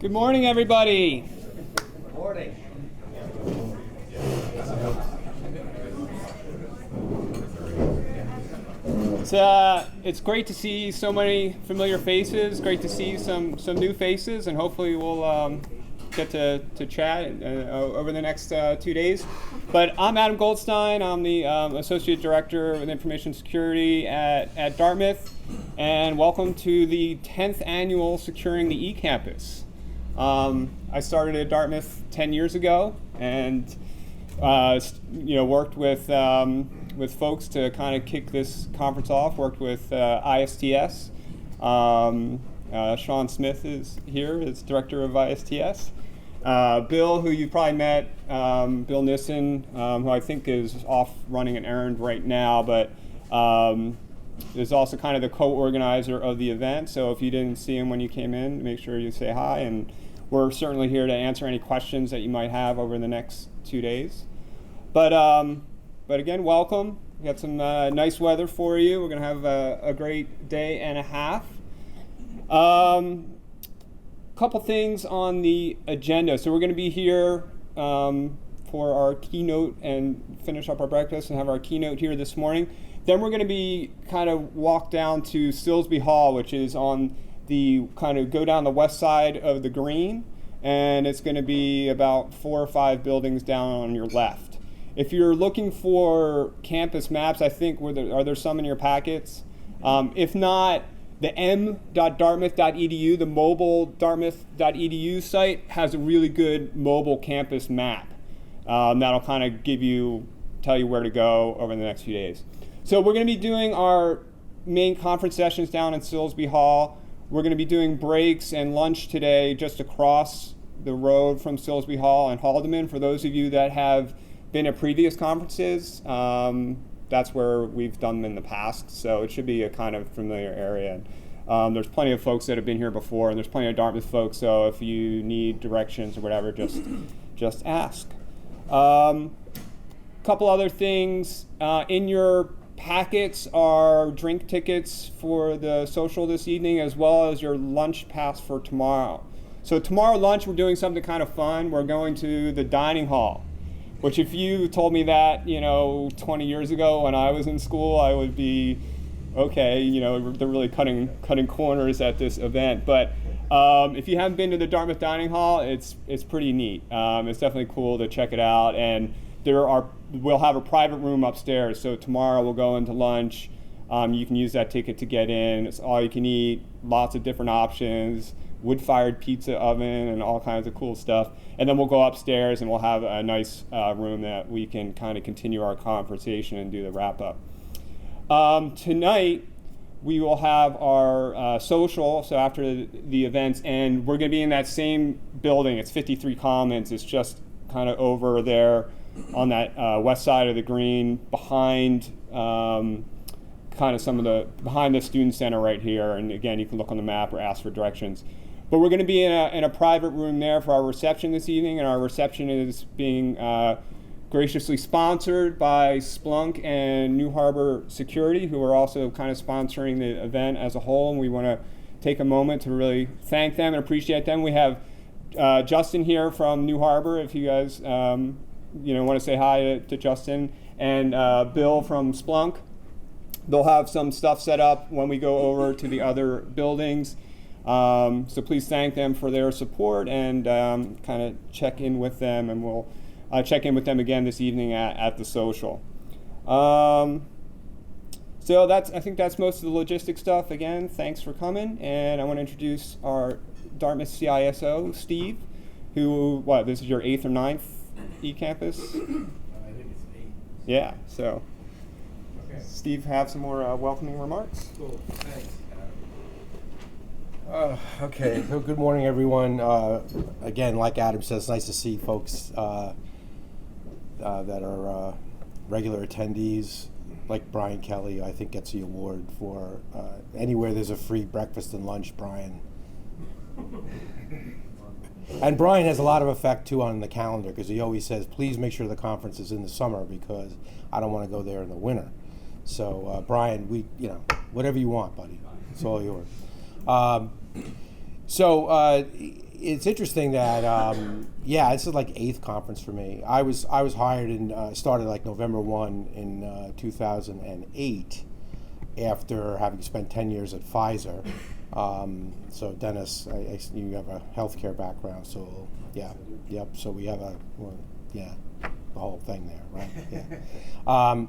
Good morning, everybody. Good morning. It's great to see so many familiar faces. Great to see some new faces, and hopefully we'll get to chat over the next 2 days. But I'm Adam Goldstein. I'm the Associate Director of Information Security at Dartmouth, and welcome to the 10th annual Securing the eCampus. I started at Dartmouth 10 years ago, and worked with folks to kind of kick this conference off. Worked with ISTS. Sean Smith is here as director of ISTS. Bill, who you probably met, Bill Nissen, who I think is off running an errand right now, but is also kind of the co-organizer of the event. So if you didn't see him when you came in, make sure you say hi, and we're certainly here to answer any questions that you might have over the next 2 days. But again, welcome. We got some nice weather for you. We're going to have a great day and a half. Couple things on the agenda. So we're going to be here for our keynote and finish up our breakfast and have our keynote here this morning. Then we're going to be kind of walk down to Silsby Hall, which is on the kind of go down the west side of the green, and it's going to be about 4 or 5 buildings down on your left. If you're looking for campus maps, I think are there some in your packets? If not, the m.dartmouth.edu, the mobile dartmouth.edu site, has a really good mobile campus map that'll kind of tell you where to go over the next few days. So we're going to be doing our main conference sessions down in Silsby Hall. We're going to be doing breaks and lunch today just across the road from Silsby Hall and Haldeman. For those of you that have been at previous conferences, that's where we've done them in the past, so it should be a kind of familiar area. There's plenty of folks that have been here before, and there's plenty of Dartmouth folks, so if you need directions or whatever, just ask. Couple other things. In your packets are drink tickets for the social this evening, as well as your lunch pass for tomorrow. So tomorrow lunch, we're doing something kind of fun. We're going to the dining hall, which if you told me that, 20 years ago when I was in school, I would be, okay, they're really cutting corners at this event. But if you haven't been to the Dartmouth Dining Hall, it's pretty neat. It's definitely cool to check it out. And we'll have a private room upstairs. So tomorrow we'll go into lunch. You can use that ticket to get in. It's all you can eat, lots of different options, wood-fired pizza oven, and all kinds of cool stuff. And then we'll go upstairs and we'll have a nice room that we can kind of continue our conversation and do the wrap-up. Tonight, we will have our social, so after the events, and we're going to be in that same building. It's 53 Commons. It's just kind of over there on that west side of the green, behind behind the student center right here. And again, you can look on the map or ask for directions. But we're going to be in a private room there for our reception this evening, and our reception is being graciously sponsored by Splunk and New Harbor Security, who are also kind of sponsoring the event as a whole, and we want to take a moment to really thank them and appreciate them. We have Justin here from New Harbor, if you guys want to say hi to Justin, and Bill from Splunk. They'll have some stuff set up when we go over to the other buildings. So please thank them for their support and kind of check in with them, and we'll check in with them again this evening at the social. So I think that's most of the logistic stuff. Again, thanks for coming, and I want to introduce our Dartmouth CISO, Steve, who, this is your 8th or 9th eCampus? I think it's 8. Yeah, so Okay. Steve, have some more welcoming remarks. Cool, thanks. Okay, so good morning, everyone. Again, like Adam says, it's nice to see folks that are regular attendees, like Brian Kelly, I think gets the award for anywhere there's a free breakfast and lunch, Brian. And Brian has a lot of effect, too, on the calendar, because he always says, please make sure the conference is in the summer, because I don't want to go there in the winter. So, Brian, whatever you want, buddy. It's all yours. So it's interesting that yeah, this is like 8th conference for me. I was hired in started like November 1 in 2008 after having spent 10 years at Pfizer. So Dennis, you have a healthcare background, so yeah, yep. So we have the whole thing there, right? Yeah.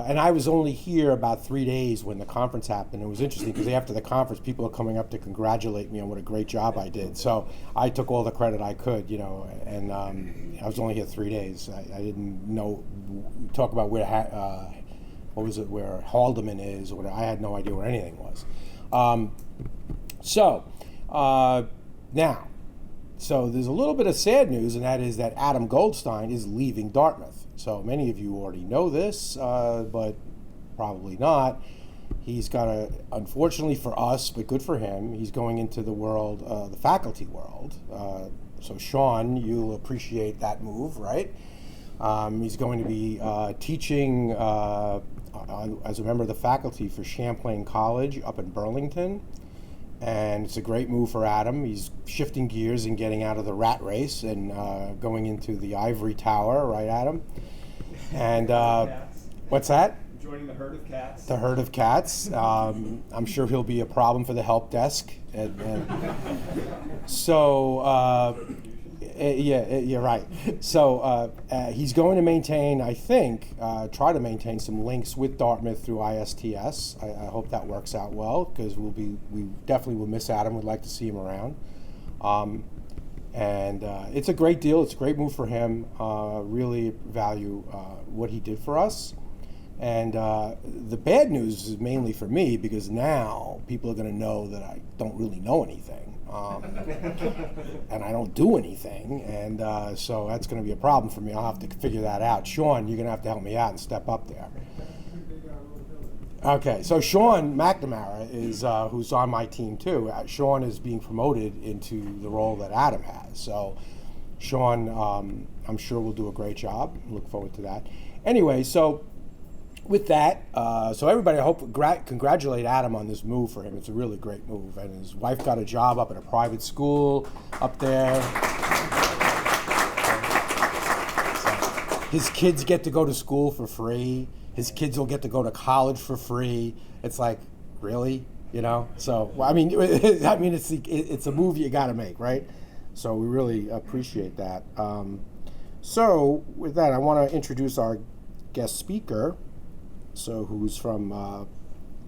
And I was only here about 3 days when the conference happened. It was interesting because after the conference, people are coming up to congratulate me on what a great job I did. So I took all the credit I could, and I was only here 3 days. I didn't know, talk about where, where Haldeman is, or I had no idea where anything was. Now, so there's a little bit of sad news, and that is that Adam Goldstein is leaving Dartmouth. So many of you already know this, but probably not. He's got unfortunately for us, but good for him, he's going into the world, the faculty world. So Sean, you'll appreciate that move, right? He's going to be teaching as a member of the faculty for Champlain College up in Burlington. And it's a great move for Adam. He's shifting gears and getting out of the rat race and going into the ivory tower, right, Adam? And what's that? Joining the herd of cats. The herd of cats. I'm sure he'll be a problem for the help desk. Yeah, right. So he's going to maintain, I think, try to maintain some links with Dartmouth through ISTS. I hope that works out well, because we definitely will miss Adam. We'd like to see him around. It's a great deal. It's a great move for him. Really value what he did for us. And the bad news is mainly for me, because now people are going to know that I don't really know anything. And I don't do anything, and so that's going to be a problem for me. I'll have to figure that out. Sean, you're going to have to help me out and step up there. Okay, so Sean McNamara is who's on my team too. Sean is being promoted into the role that Adam has. So Sean, I'm sure will do a great job. Look forward to that. Anyway, so with that, so everybody, I hope congratulate Adam on this move for him. It's a really great move, and his wife got a job up at a private school up there. So his kids get to go to school for free. His kids will get to go to college for free. It's like, really, So well, I mean, it's a move you got to make, right? So we really appreciate that. So with that, I want to introduce our guest speaker. So who's from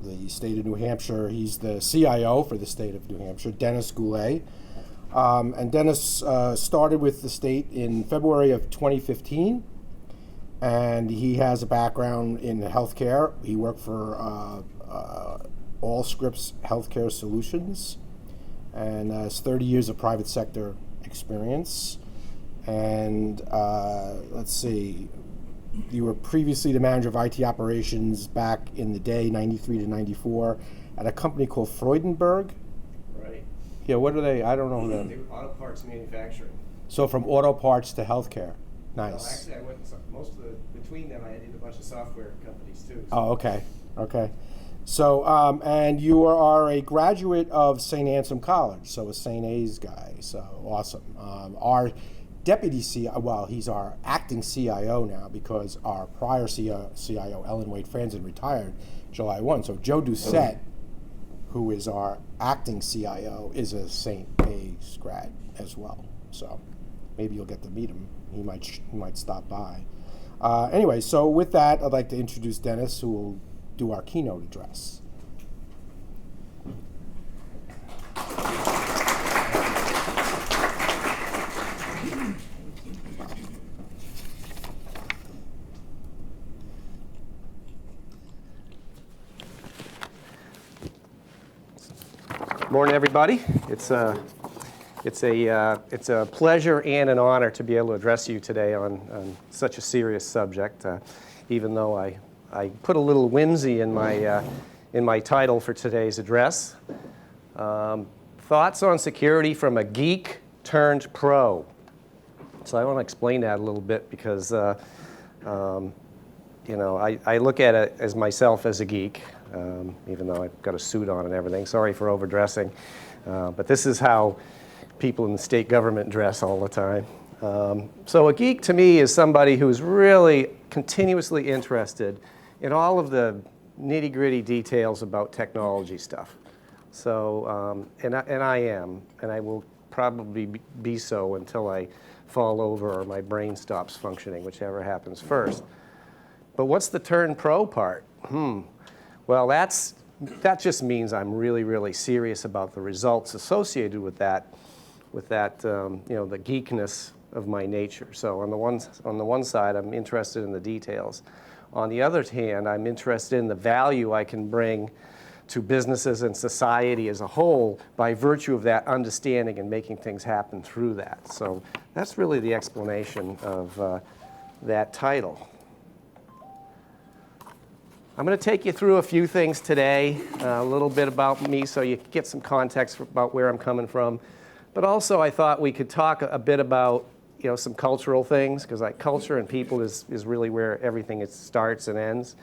the State of New Hampshire. He's the CIO for the State of New Hampshire, Denis Goulet. And Denis started with the state in February of 2015, and he has a background in healthcare. He worked for Allscripts Healthcare Solutions, and has 30 years of private sector experience. And let's see, you were previously the manager of IT operations back in the day, 93 to 94, at a company called Freudenberg. Right. Yeah, what are they? I don't know them. They were auto parts manufacturing. So from auto parts to healthcare. Nice. Well, actually, I went between them, I did a bunch of software companies too. So. Oh, okay. Okay. So, and you are a graduate of St. Anselm College, so a St. A's guy. So awesome. Our deputy CIO, well, he's our acting CIO now, because our prior CIO, Ellen Wade Franzen, retired July 1. So Joe Doucette, who is our acting CIO, is a St. A's grad as well. So maybe you'll get to meet him. He might stop by. Anyway, so with that, I'd like to introduce Denis, who will do our keynote address. Morning, everybody. It's a pleasure and an honor to be able to address you today on such a serious subject. Even though I put a little whimsy in my title for today's address. Thoughts on security from a geek turned pro. So I want to explain that a little bit, because I look at it as myself as a geek. Even though I've got a suit on and everything. Sorry for overdressing. But this is how people in the state government dress all the time. So a geek to me is somebody who's really continuously interested in all of the nitty-gritty details about technology stuff. So, and I am, and I will probably be so until I fall over or my brain stops functioning, whichever happens first. But what's the turn pro part? Well, that just means I'm really, really serious about the results associated with that, you know, the geekness of my nature. So on the one side, I'm interested in the details. On the other hand, I'm interested in the value I can bring to businesses and society as a whole by virtue of that understanding and making things happen through that. So that's really the explanation of that title. I'm going to take you through a few things today, a little bit about me so you get some context about where I'm coming from. But also I thought we could talk a bit about, you know, some cultural things, because like culture and people is really where everything starts and ends.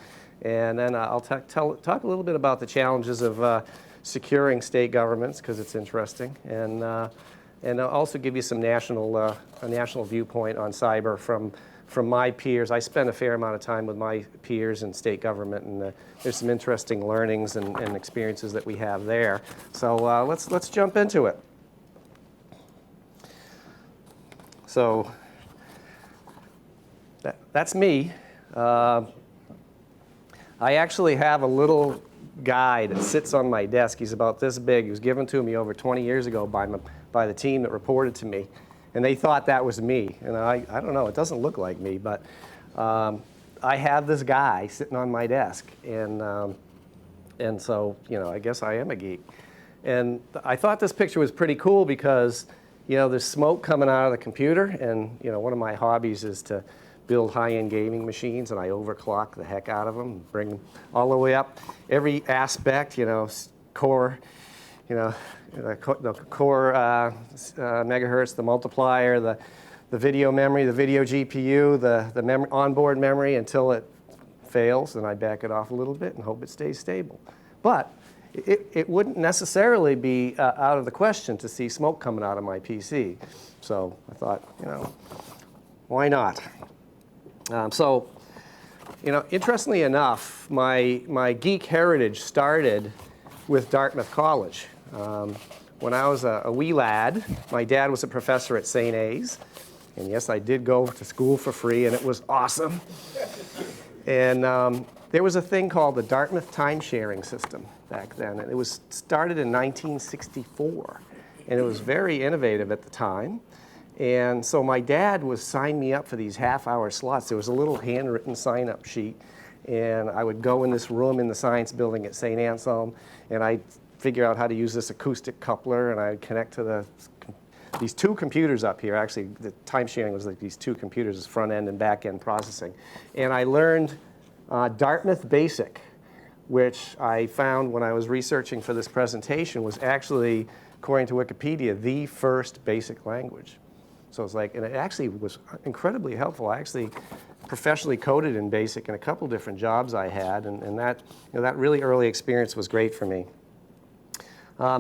And then I'll talk a little bit about the challenges of securing state governments, because it's interesting, and I'll also give you some a national viewpoint on cyber from my peers. I spend a fair amount of time with my peers in state government, and there's some interesting learnings and experiences that we have there. So let's jump into it. So that's me. I actually have a little guy that sits on my desk. He's about this big. He was given to me over 20 years ago by the team that reported to me. And they thought that was me. And I don't know, it doesn't look like me, but I have this guy sitting on my desk. And so, you know, I guess I am a geek. And I thought this picture was pretty cool because, you know, there's smoke coming out of the computer. And, you know, one of my hobbies is to build high-end gaming machines, and I overclock the heck out of them, bring them all the way up. Every aspect, you know, core, you know, the core megahertz, the multiplier, the video memory, the video GPU, the onboard memory until it fails, and I back it off a little bit and hope it stays stable. But it wouldn't necessarily be out of the question to see smoke coming out of my PC. So I thought, you know, why not? So, you know, interestingly enough, my geek heritage started with Dartmouth College. When I was a wee lad, my dad was a professor at St. A's. And yes, I did go to school for free, and it was awesome. And there was a thing called the Dartmouth time-sharing system back then. And it was started in 1964. And it was very innovative at the time. And so my dad was signing me up for these half-hour slots. There was a little handwritten sign-up sheet. And I would go in this room in the science building at St. Anselm, and I'd figure out how to use this acoustic coupler, and I'd connect to these two computers up here. Actually, the time sharing was like these two computers, front-end and back-end processing. And I learned Dartmouth Basic, which I found when I was researching for this presentation was actually, according to Wikipedia, the first basic language. So it's like, and it actually was incredibly helpful. I actually professionally coded in BASIC in a couple different jobs I had, and that, you know, that really early experience was great for me.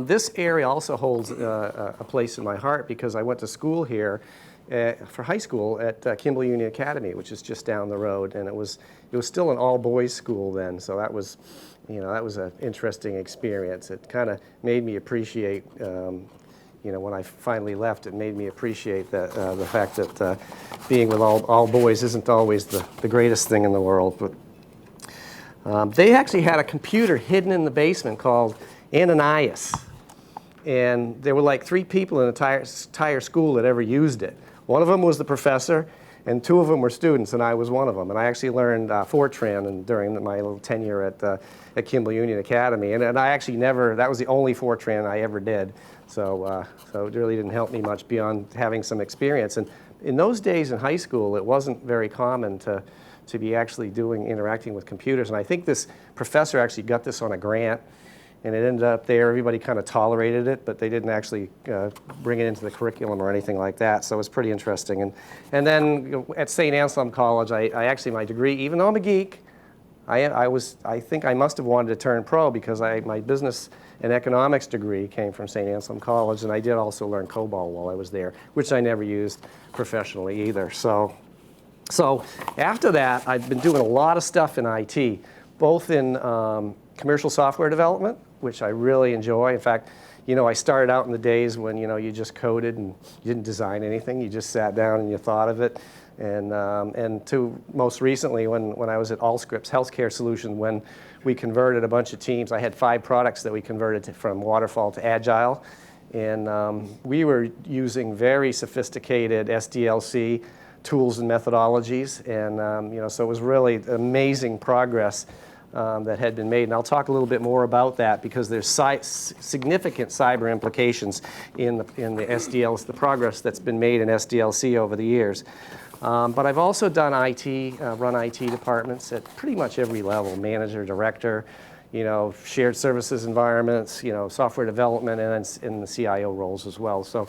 This area also holds a place in my heart because I went to school here for high school at Kimball Union Academy, which is just down the road, and it was still an all-boys school then, so that was, you know, that was an interesting experience. It kind of made me appreciate, you know, when I finally left, it made me appreciate the fact that being with all boys isn't always the greatest thing in the world. But they actually had a computer hidden in the basement called Ananias. And there were like 3 people in the entire school that ever used it. One of them was the professor, and 2 of them were students, and I was one of them. And I actually learned Fortran during my little tenure at Kimball Union Academy. And I actually that was the only Fortran I ever did. So it really didn't help me much beyond having some experience. And in those days in high school, it wasn't very common to be actually interacting with computers. And I think this professor actually got this on a grant, and it ended up there. Everybody kind of tolerated it, but they didn't actually bring it into the curriculum or anything like that. So it was pretty interesting. And then, you know, at St. Anselm College, I actually, my degree, even though I'm a geek, I think I must have wanted to turn pro because my business and economics degree came from St. Anselm College, and I did also learn COBOL while I was there, which I never used professionally either. So after that, I've been doing a lot of stuff in IT, both in commercial software development, which I really enjoy. In fact, I started out in the days when, you just coded and you didn't design anything. You just sat down and you thought of it. And to most recently, when I was at Allscripts Healthcare Solutions, when we converted a bunch of teams, I had 5 products that we converted from Waterfall to Agile. And we were using very sophisticated SDLC tools and methodologies. And so it was really amazing progress that had been made. And I'll talk a little bit more about that because there's significant cyber implications in the SDLC, the progress that's been made in SDLC over the years. But I've also done IT, run IT departments at pretty much every level, manager, director, shared services environments, software development, and in the CIO roles as well. So,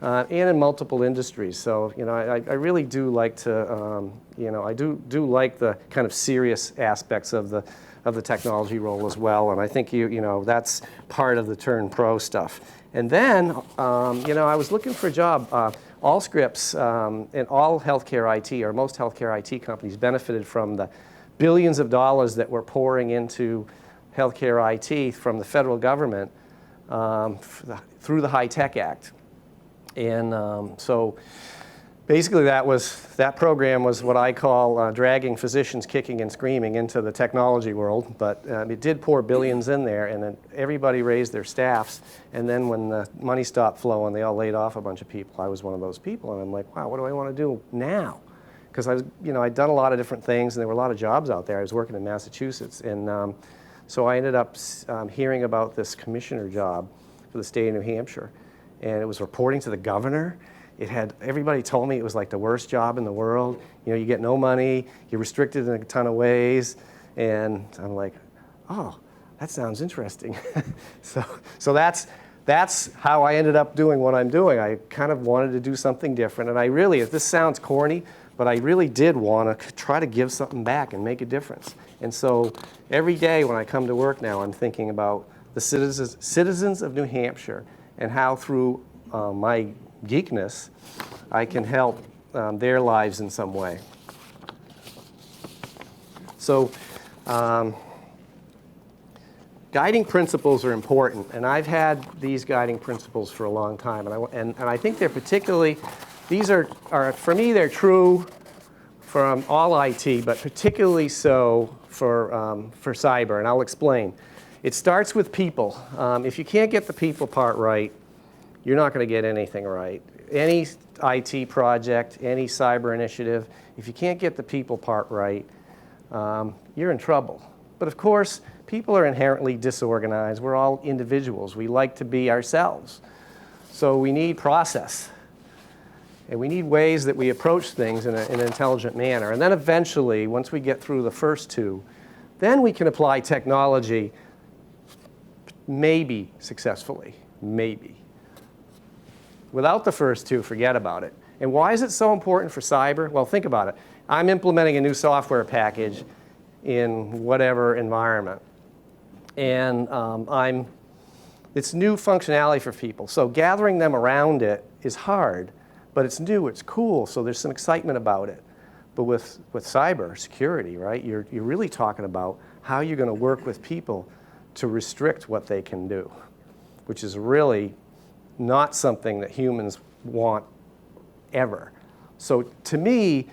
and in multiple industries. So, I really do like to, I do like the kind of serious aspects of the technology role as well. And I think that's part of the turn pro stuff. And then, I was looking for a job. Allscripts and all healthcare IT, or most healthcare IT companies, benefited from the billions of dollars that were pouring into healthcare IT from the federal government through the High-Tech Act. And so basically that program was what I call dragging physicians kicking and screaming into the technology world. But it did pour billions in there, and then everybody raised their staffs. And then when the money stopped flowing, they all laid off a bunch of people. I was one of those people, and I'm like, wow, what do I want to do now? Because I'd done a lot of different things, and there were a lot of jobs out there. I was working in Massachusetts, and so I ended up hearing about this commissioner job for the State of New Hampshire, and it was reporting to the governor. Everybody told me it was like the worst job in the world. You get no money, you're restricted in a ton of ways, and I'm like, oh, that sounds interesting. So that's how I ended up doing what I'm doing. I kind of wanted to do something different, and this sounds corny, but I really did want to try to give something back and make a difference. And so every day when I come to work now, I'm thinking about the citizens of New Hampshire and how through my geekness, I can help their lives in some way. So guiding principles are important, and I've had these guiding principles for a long time, and I think they're particularly, these are for me, they're true from all IT, but particularly so for cyber, and I'll explain. It starts with people. If you can't get the people part right, you're not going to get anything right. Any IT project, any cyber initiative, if you can't get the people part right, you're in trouble. But of course, people are inherently disorganized. We're all individuals. We like to be ourselves. So we need process. And we need ways that we approach things in an intelligent manner. And then eventually, once we get through the first two, then we can apply technology, maybe successfully, maybe. Without the first two, forget about it. And why is it so important for cyber? Well, think about it. I'm implementing a new software package in whatever environment. And it's new functionality for people. So gathering them around it is hard, but it's new, it's cool, so there's some excitement about it. But with cyber security, right, you're really talking about how you're going to work with people to restrict what they can do, which is really not something that humans want ever. So to me,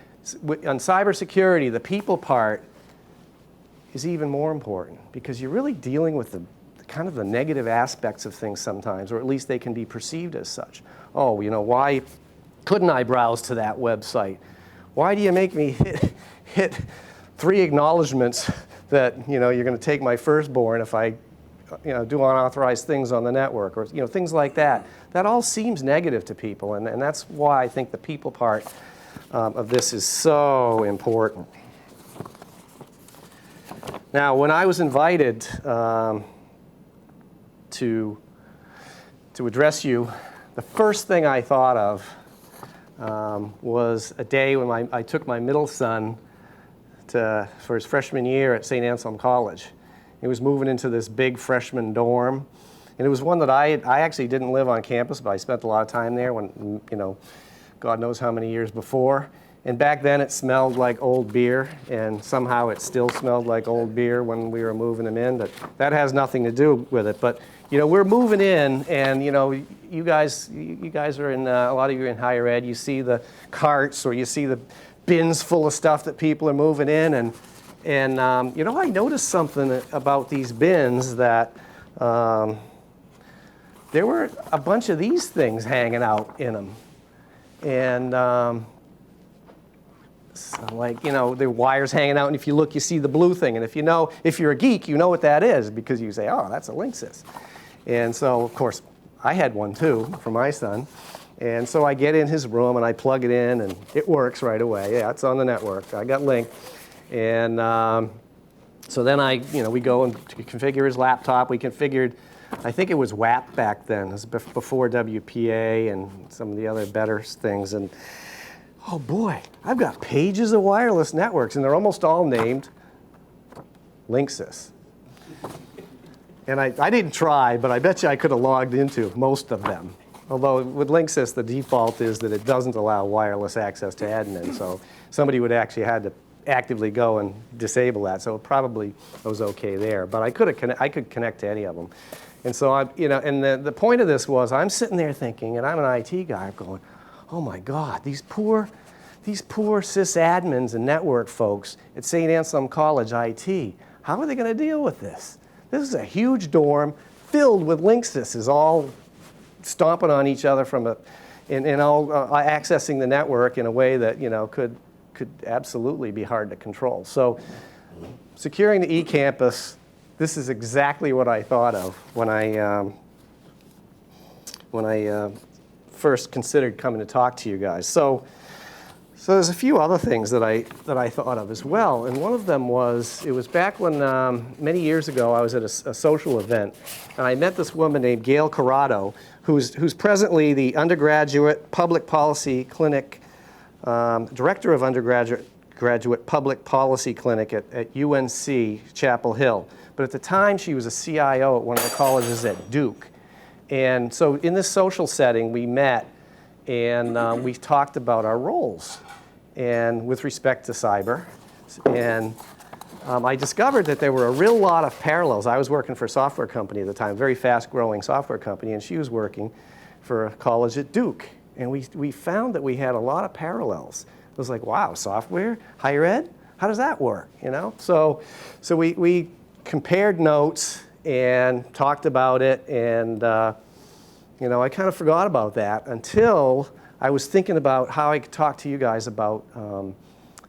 on cybersecurity, the people part is even more important because you're really dealing with the kind of the negative aspects of things sometimes, or at least they can be perceived as such. Oh, why couldn't I browse to that website? Why do you make me hit 3 acknowledgments that you're going to take my firstborn if I do unauthorized things on the network, or things like that. That all seems negative to people, and that's why I think the people part of this is so important. Now, when I was invited to address you, the first thing I thought of was a day when I took my middle son for his freshman year at St. Anselm College. He was moving into this big freshman dorm, and it was one that I actually didn't live on campus, but I spent a lot of time there when, God knows how many years before. And back then it smelled like old beer, and somehow it still smelled like old beer when we were moving him in, but that has nothing to do with it. But, we're moving in, and, you guys are in, a lot of you are in higher ed, you see the carts or you see the bins full of stuff that people are moving in, and I noticed something about these bins that there were a bunch of these things hanging out in them. And the wires hanging out, and if you look, you see the blue thing. And if you're a geek, you know what that is, because you say, oh, that's a Linksys. And so, of course, I had one too for my son. And so I get in his room and I plug it in, and it works right away. Yeah, it's on the network. I got linked. And so then we go and configure his laptop. We configured, I think it was WAP back then. It was before WPA and some of the other better things. And oh boy, I've got pages of wireless networks, and they're almost all named Linksys. And I didn't try, but I bet you I could have logged into most of them. Although with Linksys, the default is that it doesn't allow wireless access to admin. So somebody would actually had to actively go and disable that. So it probably was okay there. But I could connect to any of them. And so and the point of this was, I'm sitting there thinking, and I'm an IT guy, going, oh my God, these poor sysadmins and network folks at St. Anselm College IT, how are they going to deal with this? This is a huge dorm filled with Linksys, all stomping on each other and all accessing the network in a way that could absolutely be hard to control. So securing the eCampus, this is exactly what I thought of when I first considered coming to talk to you guys. So there's a few other things that I thought of as well, and one of them was, it was back when many years ago I was at a social event, and I met this woman named Gail Corrado, who's presently the undergraduate public policy clinic, director of undergraduate public policy clinic at UNC Chapel Hill. But at the time she was a CIO at one of the colleges at Duke. And so in this social setting we met, and we talked about our roles and with respect to cyber. And I discovered that there were a real lot of parallels. I was working for a software company at the time, a very fast-growing software company, and she was working for a college at Duke. And we found that we had a lot of parallels. It was like, wow, software, higher ed, how does that work? So we compared notes and talked about it, and I kind of forgot about that until I was thinking about how I could talk to you guys about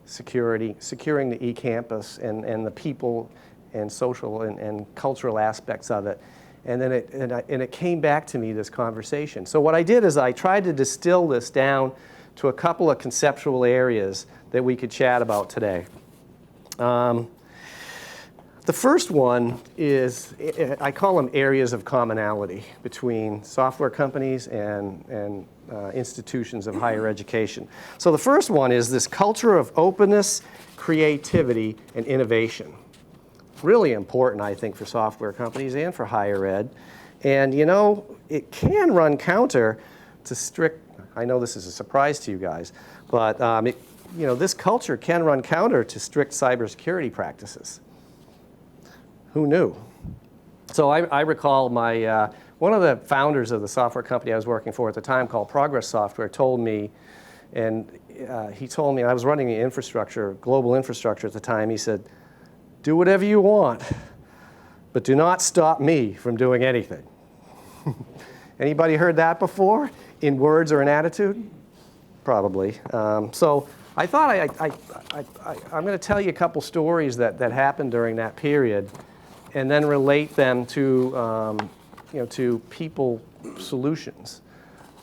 securing the eCampus and the people and social and cultural aspects of it. And then it came back to me, this conversation. So what I did is I tried to distill this down to a couple of conceptual areas that we could chat about today. The first one is, I call them areas of commonality between software companies and institutions of higher education. So the first one is this culture of openness, creativity, and innovation. Really important, I think, for software companies and for higher ed. And it can run counter to strict, I know this is a surprise to you guys, but this culture can run counter to strict cybersecurity practices. Who knew? So I recall one of the founders of the software company I was working for at the time, called Progress Software, told me, and he told me, I was running the infrastructure, global infrastructure at the time, he said, do whatever you want, but do not stop me from doing anything. Anybody heard that before, in words or in attitude? Probably. So I thought I'm going to tell you a couple stories that happened during that period, and then relate them to to people solutions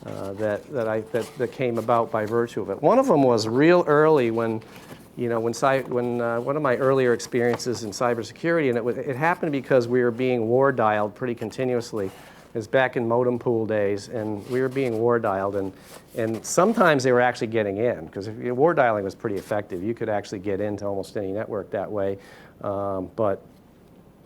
that came about by virtue of it. One of them was real early when one of my earlier experiences in cybersecurity, and it happened because we were being war dialed pretty continuously It was back in modem pool days, and we were being war dialed, and sometimes they were actually getting in, because war dialing was pretty effective. You could actually get into almost any network that way. But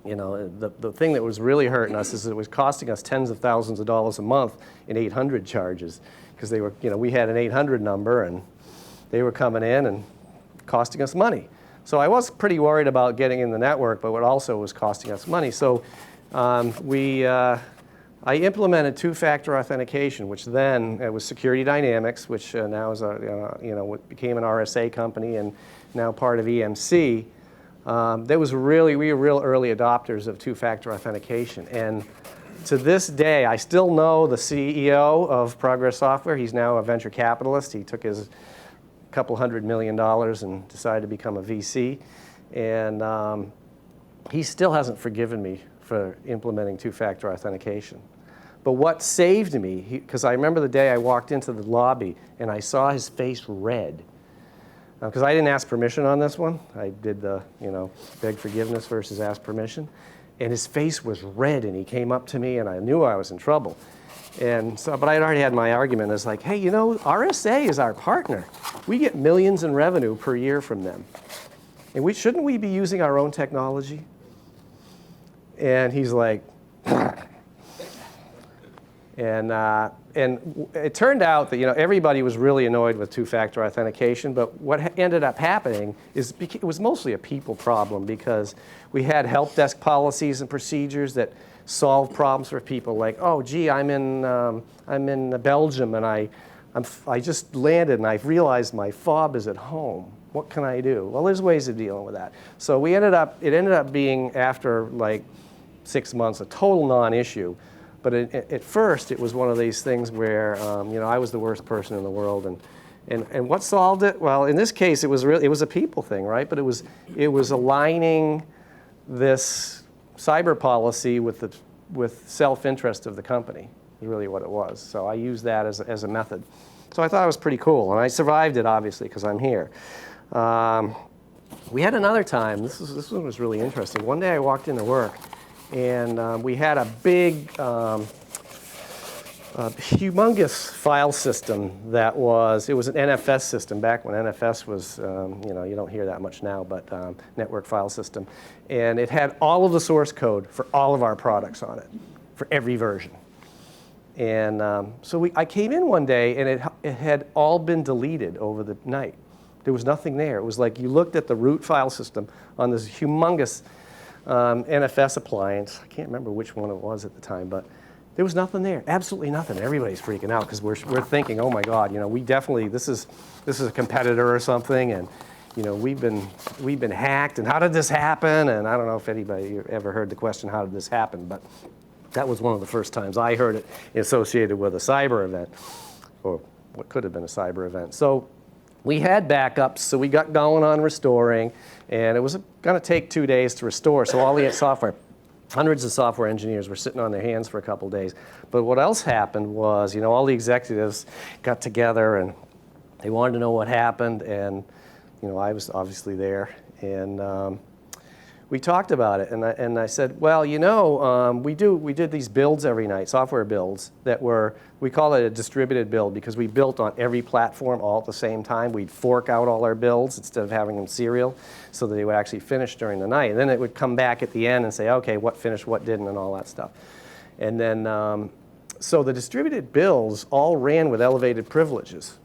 you know, the thing that was really hurting us is it was costing us tens of thousands of dollars a month in 800 charges, because they were, you know, we had an 800 number, and they were coming in and costing us money. So I was pretty worried about getting in the network, but what also was costing us money. So I implemented two-factor authentication, which then it was Security Dynamics, which now is what became an RSA company and now part of EMC. We were real early adopters of two-factor authentication. And to this day, I still know the CEO of Progress Software. He's now a venture capitalist. He took his couple $100 million and decided to become a VC. And he still hasn't forgiven me for implementing two-factor authentication. But what saved me, because I remember the day I walked into the lobby and I saw his face red. Because I didn't ask permission on this one. I did the, beg forgiveness versus ask permission. And his face was red, and he came up to me, and I knew I was in trouble. And so, but I had already had my argument. It's like, hey, RSA is our partner. We get millions in revenue per year from them. And shouldn't we be using our own technology? And he's like, and it turned out that everybody was really annoyed with two-factor authentication. But what ended up happening is it was mostly a people problem, because we had help desk policies and procedures that solved problems for people. Like, oh, gee, I'm in Belgium, and I just landed, and I've realized my fob is at home. What can I do? Well, there's ways of dealing with that. So it ended up being, after like 6 months, a total non-issue. But at first, it was one of these things where I was the worst person in the world, and what solved it? Well, in this case, it was a people thing, right? But it was aligning this cyber policy with self-interest of the company. Is really what it was. So I used that as a method. So I thought it was pretty cool, and I survived it obviously because I'm here. We had another time. This one was really interesting. One day I walked into work. And we had a big, humongous file system it was an NFS system back when NFS was, you don't hear that much now, but network file system. And it had all of the source code for all of our products on it, for every version. And so I came in one day, and it had all been deleted over the night. There was nothing there. It was like you looked at the root file system on this humongous NFS appliance. I can't remember which one it was at the time, but there was nothing there. Absolutely nothing. Everybody's freaking out because we're thinking, oh my God, we definitely this is a competitor or something, and we've been hacked. And how did this happen? And I don't know if anybody ever heard the question, how did this happen? But that was one of the first times I heard it associated with a cyber event, or what could have been a cyber event. So we had backups, so we got going on restoring, and it was going to take 2 days to restore. So all the software, hundreds of software engineers were sitting on their hands for a couple days. But what else happened was, all the executives got together, and they wanted to know what happened, and I was obviously there, and we talked about it, and I said, well, we did these builds every night, software builds we call it a distributed build, because we built on every platform all at the same time. We'd fork out all our builds instead of having them serial, so that they would actually finish during the night. And then it would come back at the end and say, okay, what finished, what didn't, and all that stuff. And then, so the distributed builds all ran with elevated privileges.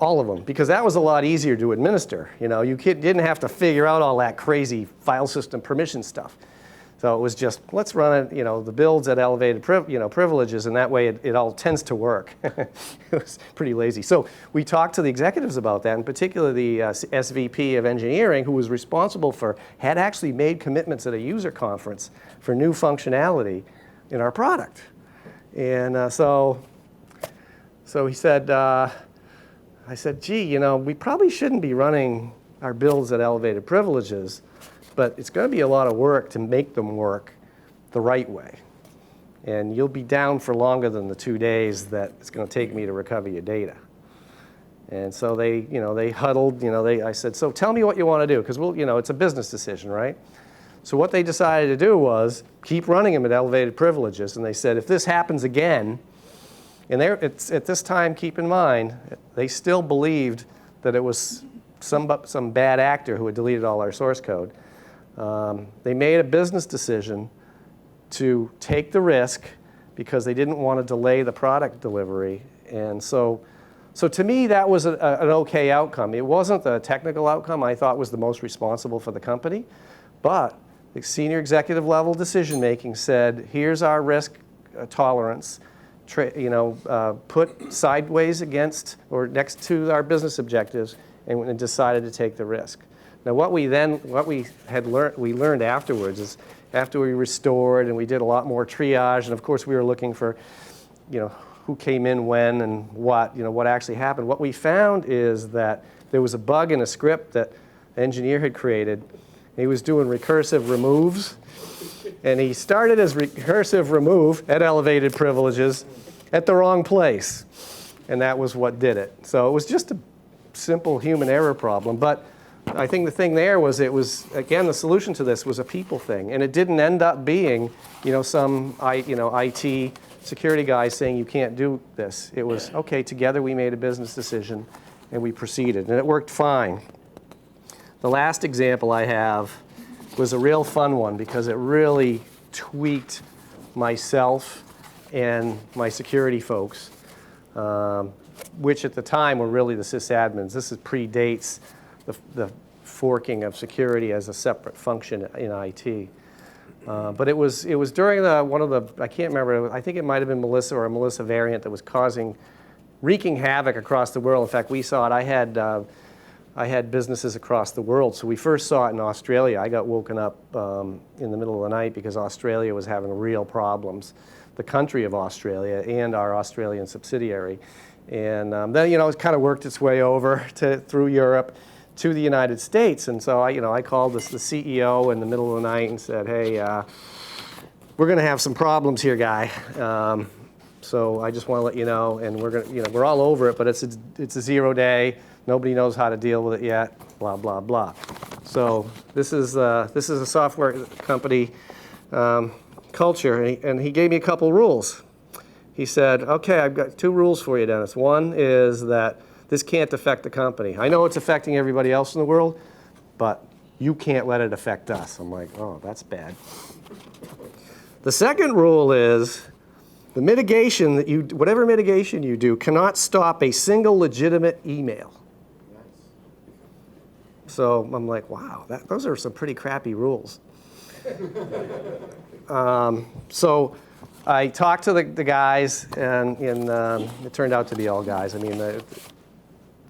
All of them, because that was a lot easier to administer. You didn't have to figure out all that crazy file system permission stuff. So it was just, let's run it, the builds at elevated privileges, and that way it all tends to work. It was pretty lazy. So we talked to the executives about that, in particular the SVP of engineering, who was responsible had actually made commitments at a user conference for new functionality in our product. And so he said, I said, gee, we probably shouldn't be running our builds at elevated privileges, but it's going to be a lot of work to make them work the right way. And you'll be down for longer than the 2 days that it's going to take me to recover your data. And so they huddled, I said, so tell me what you want to do, because it's a business decision, right? So what they decided to do was keep running them at elevated privileges. And they said, if this happens again, and at this time, keep in mind, they still believed that it was some bad actor who had deleted all our source code. They made a business decision to take the risk because they didn't want to delay the product delivery. And so to me, that was an okay outcome. It wasn't the technical outcome I thought was the most responsible for the company, but the senior executive level decision making said, here's our risk tolerance, put sideways against or next to our business objectives, and decided to take the risk. Now, what we learned afterwards is after we restored and we did a lot more triage, and of course we were looking for, who came in when and what actually happened. What we found is that there was a bug in a script that the engineer had created. He was doing recursive removes, and he started his recursive remove at elevated privileges at the wrong place, and that was what did it. So it was just a simple human error problem, but I think the thing there was again, the solution to this was a people thing, and it didn't end up being, some IT security guy saying you can't do this. It was, okay, together we made a business decision, and we proceeded, and it worked fine. The last example I have was a real fun one because it really tweaked myself and my security folks, which at the time were really the sysadmins. This predates the forking of security as a separate function in IT. But it was during one of the, I can't remember, I think it might have been Melissa or a Melissa variant that was wreaking havoc across the world. In fact, we saw it. I had businesses across the world. So we first saw it in Australia. I got woken up in the middle of the night because Australia was having real problems, the country of Australia and our Australian subsidiary. And then, it kind of worked its way over through Europe to the United States. And so I called the CEO in the middle of the night and said, hey, we're going to have some problems here, guy. So I just want to let you know, and we're all over it, but it's a 0 day. Nobody knows how to deal with it yet, blah, blah, blah. So this is a software company culture, and he gave me a couple rules. He said, okay, I've got 2 rules for you, Dennis. One is that this can't affect the company. I know it's affecting everybody else in the world, but you can't let it affect us. I'm like, oh, that's bad. The second rule is the mitigation whatever mitigation you do cannot stop a single legitimate email. So I'm like, wow, those are some pretty crappy rules. So I talked to the guys, and it turned out to be all guys.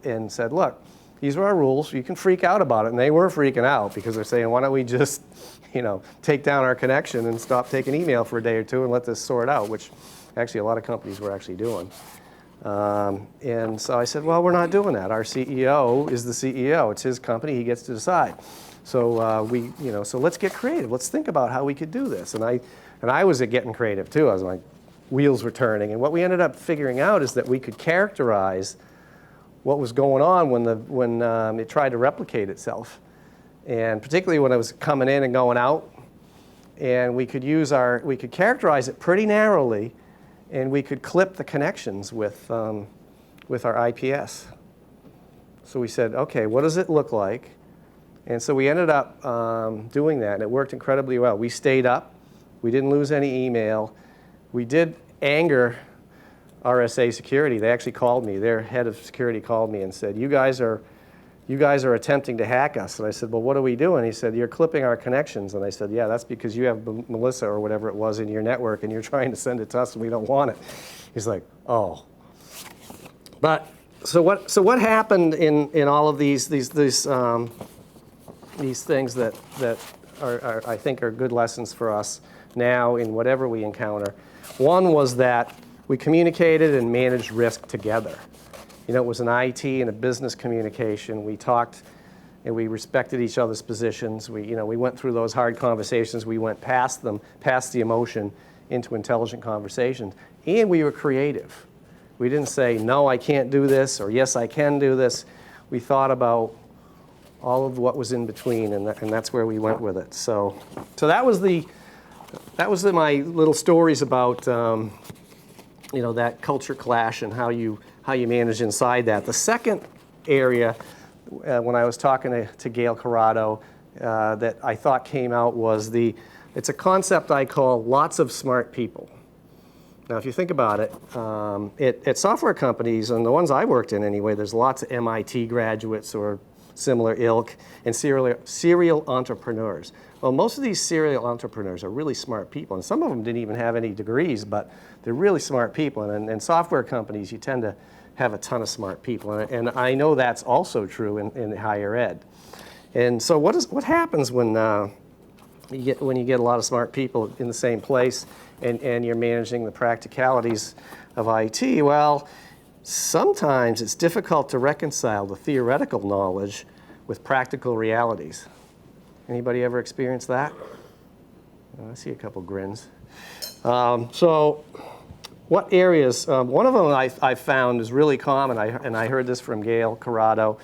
And said, look, these are our rules. You can freak out about it. And they were freaking out because they're saying, why don't we just, take down our connection and stop taking email for a day or two and let this sort out, which actually a lot of companies were actually doing. And so I said, well, we're not doing that. Our CEO is the CEO. It's his company. He gets to decide. So so let's get creative. Let's think about how we could do this. And I was getting creative too. I was like, wheels were turning. And what we ended up figuring out is that we could characterize what was going on when it tried to replicate itself, and particularly when it was coming in and going out. And we could characterize it pretty narrowly, and we could clip the connections with our IPS. So we said, okay, what does it look like? And so we ended up doing that, and it worked incredibly well. We stayed up. We didn't lose any email. We did anger RSA Security. They actually called me. Their head of security called me and said, you guys are attempting to hack us. And I said, well, what are we doing? He said, you're clipping our connections. And I said, yeah, that's because you have Melissa or whatever it was in your network, and you're trying to send it to us, and we don't want it. He's like, oh. But so what happened in all of these things that are I think are good lessons for us now in whatever we encounter. One was that we communicated and managed risk together. It was an IT and a business communication. We talked and we respected each other's positions. We went through those hard conversations. We went past them, past the emotion, into intelligent conversations. And we were creative. We didn't say, no, I can't do this, or yes, I can do this. We thought about all of what was in between, and that's where we went with it. So that was my little stories about that culture clash and how you manage inside that. The second area, when I was talking to Gail Corrado, that I thought came out was it's a concept I call lots of smart people. Now, if you think about it, at software companies, and the ones I worked in anyway, there's lots of MIT graduates or similar ilk and serial entrepreneurs. Well, most of these serial entrepreneurs are really smart people, and some of them didn't even have any degrees, but they're really smart people. And in software companies, you tend to have a ton of smart people, and I know that's also true in higher ed. And so what happens when you get a lot of smart people in the same place and you're managing the practicalities of IT? Well, sometimes it's difficult to reconcile the theoretical knowledge with practical realities. Anybody ever experienced that? I see a couple grins. So what areas, one of them I found is really common, and I heard this from Gail Corrado,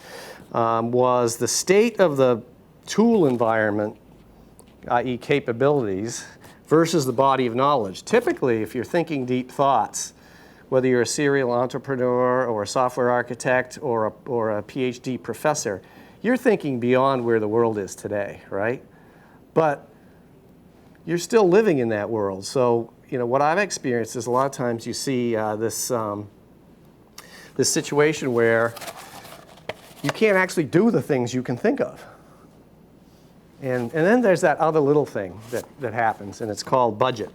was the state of the tool environment, i.e. capabilities, versus the body of knowledge. Typically, if you're thinking deep thoughts, whether you're a serial entrepreneur or a software architect or a PhD professor, you're thinking beyond where the world is today, right? But you're still living in that world. So, what I've experienced is a lot of times you see this situation where you can't actually do the things you can think of. And then there's that other little thing that happens, and it's called budget.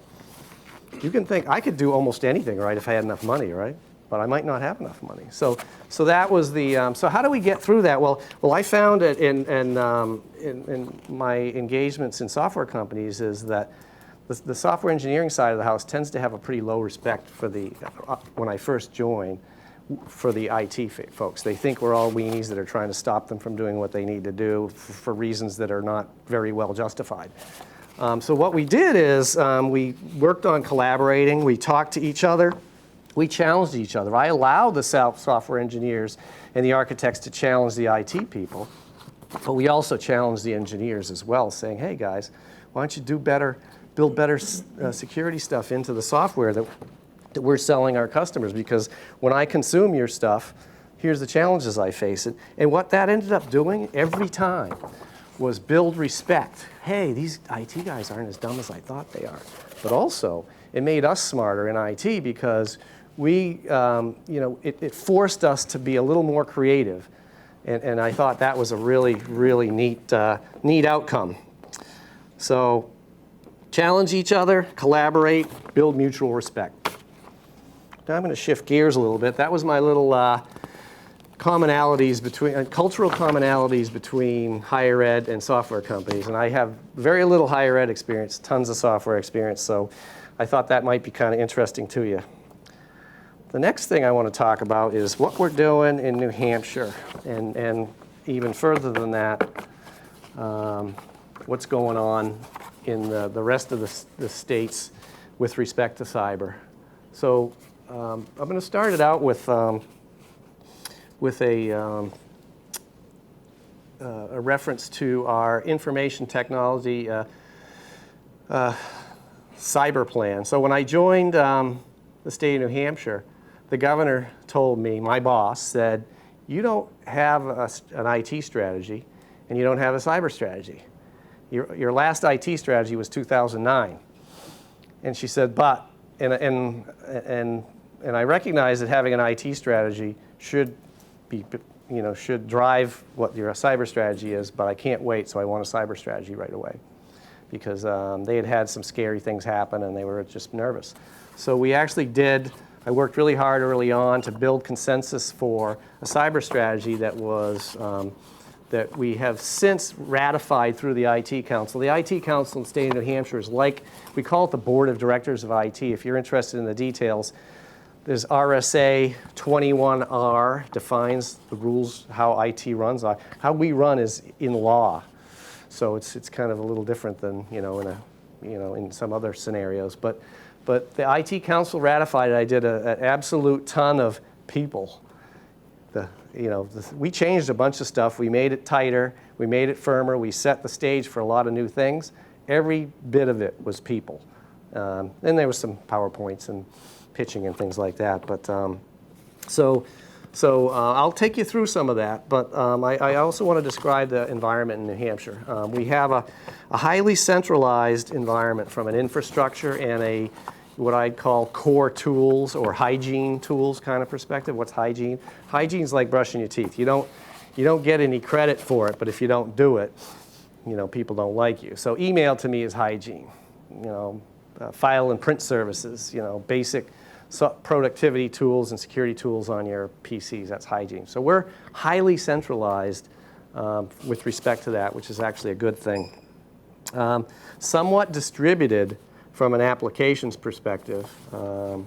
You can think, I could do almost anything, right, if I had enough money, right? But I might not have enough money. So that was the, so how do we get through that? Well, I found it in my engagements in software companies is that the software engineering side of the house tends to have a pretty low respect for when I first joined, for the IT folks. They think we're all weenies that are trying to stop them from doing what they need to do for reasons that are not very well justified. So what we did is we worked on collaborating. We talked to each other. We challenged each other. I allowed the software engineers and the architects to challenge the IT people, but we also challenged the engineers as well, saying, hey guys, why don't you build better security stuff into the software that we're selling our customers, because when I consume your stuff, here's the challenges I face. And what that ended up doing every time was build respect. Hey, these IT guys aren't as dumb as I thought they are. But also, it made us smarter in IT because it forced us to be a little more creative. And I thought that was a really, really neat outcome. So challenge each other, collaborate, build mutual respect. Now I'm going to shift gears a little bit. That was my little commonalities between cultural commonalities between higher ed and software companies. And I have very little higher ed experience, tons of software experience, so I thought that might be kind of interesting to you. The next thing I want to talk about is what we're doing in New Hampshire, and even further than that, what's going on in the rest of the states with respect to cyber. So I'm going to start it out with a reference to our information technology cyber plan. So when I joined the state of New Hampshire, the governor told me, my boss said, you don't have an IT strategy and you don't have a cyber strategy. Your last IT strategy was 2009. And she said, but, and I recognize that having an IT strategy should drive what your cyber strategy is, but I can't wait, so I want a cyber strategy right away. Because they had some scary things happen and they were just nervous. So we actually I worked really hard early on to build consensus for a cyber strategy that was, that we have since ratified through the IT Council. The IT Council in the state of New Hampshire is like, we call it the Board of Directors of IT. If you're interested in the details, there's RSA 21R, defines the rules, how IT runs. How we run is in law. So it's kind of a little different than, in some other scenarios. But the IT Council ratified it. I did an absolute ton of people. we changed a bunch of stuff. We made it tighter. We made it firmer. We set the stage for a lot of new things. Every bit of it was people. Then there was some PowerPoints and pitching and things like that. But so I'll take you through some of that. But I also want to describe the environment in New Hampshire. We have a highly centralized environment from an infrastructure and what I'd call core tools or hygiene tools kind of perspective. What's hygiene? Hygiene's like brushing your teeth. You don't get any credit for it, but if you don't do it, people don't like you. So email to me is hygiene. File and print services, basic productivity tools and security tools on your PCs, that's hygiene. So we're highly centralized with respect to that, which is actually a good thing. Somewhat distributed from an applications perspective, and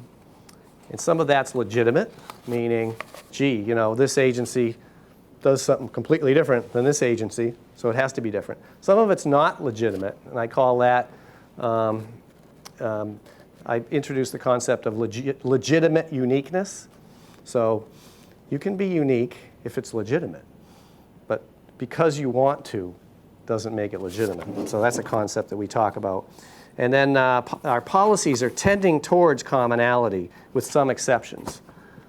some of that's legitimate, meaning, gee, this agency does something completely different than this agency, so it has to be different. Some of it's not legitimate, and I call that, I introduced the concept of legitimate uniqueness. So you can be unique if it's legitimate, but because you want to doesn't make it legitimate. So that's a concept that we talk about. And then our policies are tending towards commonality with some exceptions.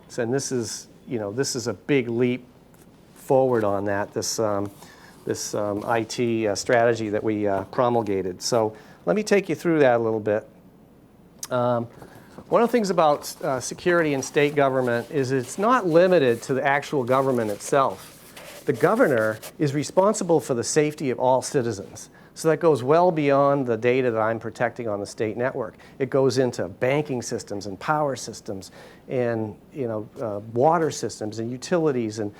So, and this is a big leap forward on that, this IT strategy that we promulgated. So let me take you through that a little bit. One of the things about security in state government is it's not limited to the actual government itself. The governor is responsible for the safety of all citizens. So that goes well beyond the data that I'm protecting on the state network. It goes into banking systems and power systems and water systems and utilities and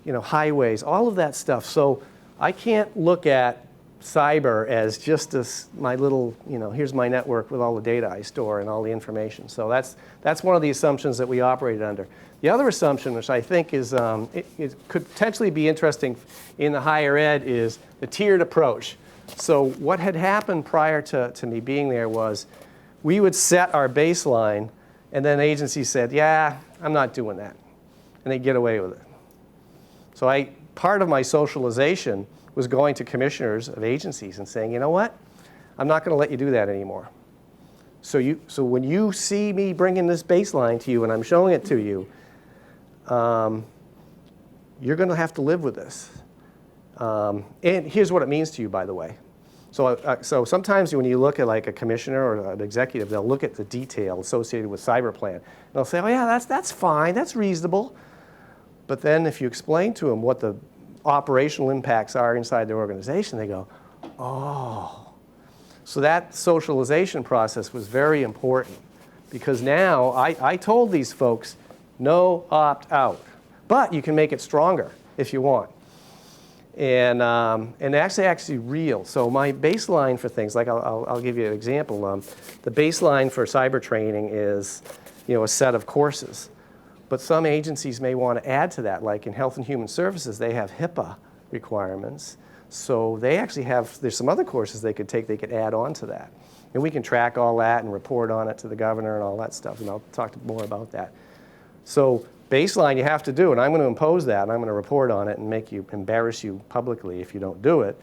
highways, all of that stuff. So I can't look at cyber as just my little, here's my network with all the data I store and all the information. So that's one of the assumptions that we operated under. The other assumption, which I think is it could potentially be interesting in the higher ed, is the tiered approach. So what had happened prior to me being there was we would set our baseline, and then agencies said, yeah, I'm not doing that. And they'd get away with it. So part of my socialization was going to commissioners of agencies and saying, you know what? I'm not going to let you do that anymore. So when you see me bringing this baseline to you and I'm showing it to you, you're going to have to live with this. And here's what it means to you, by the way. So sometimes when you look at like a commissioner or an executive, they'll look at the detail associated with cyber plan. And they'll say, oh yeah, that's fine, that's reasonable. But then if you explain to them what the operational impacts are inside their organization, they go, oh. So that socialization process was very important because now I told these folks, no opt-out, but you can make it stronger if you want. And actually real. So my baseline for things, like I'll give you an example. The baseline for cyber training is, a set of courses. But some agencies may want to add to that, like in Health and Human Services, they have HIPAA requirements. So they actually there's some other courses they could take, they could add on to that. And we can track all that and report on it to the governor and all that stuff, and I'll talk more about that. So baseline you have to do, and I'm going to impose that, and I'm going to report on it and embarrass you publicly if you don't do it.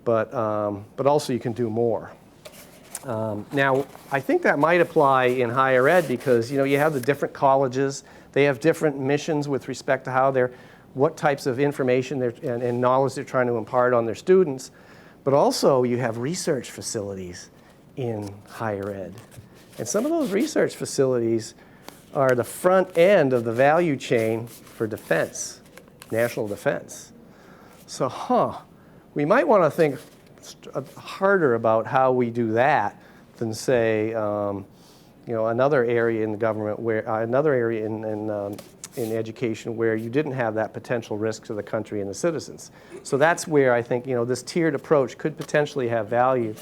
But also you can do more. Now, I think that might apply in higher ed because, you have the different colleges. They have different missions with respect to what types of information and knowledge they're trying to impart on their students. But also you have research facilities in higher ed. And some of those research facilities are the front end of the value chain for defense, national defense. So, we might want to think harder about how we do that than say, another area in the government another area in education where you didn't have that potential risk to the country and the citizens. So that's where I think, this tiered approach could potentially have value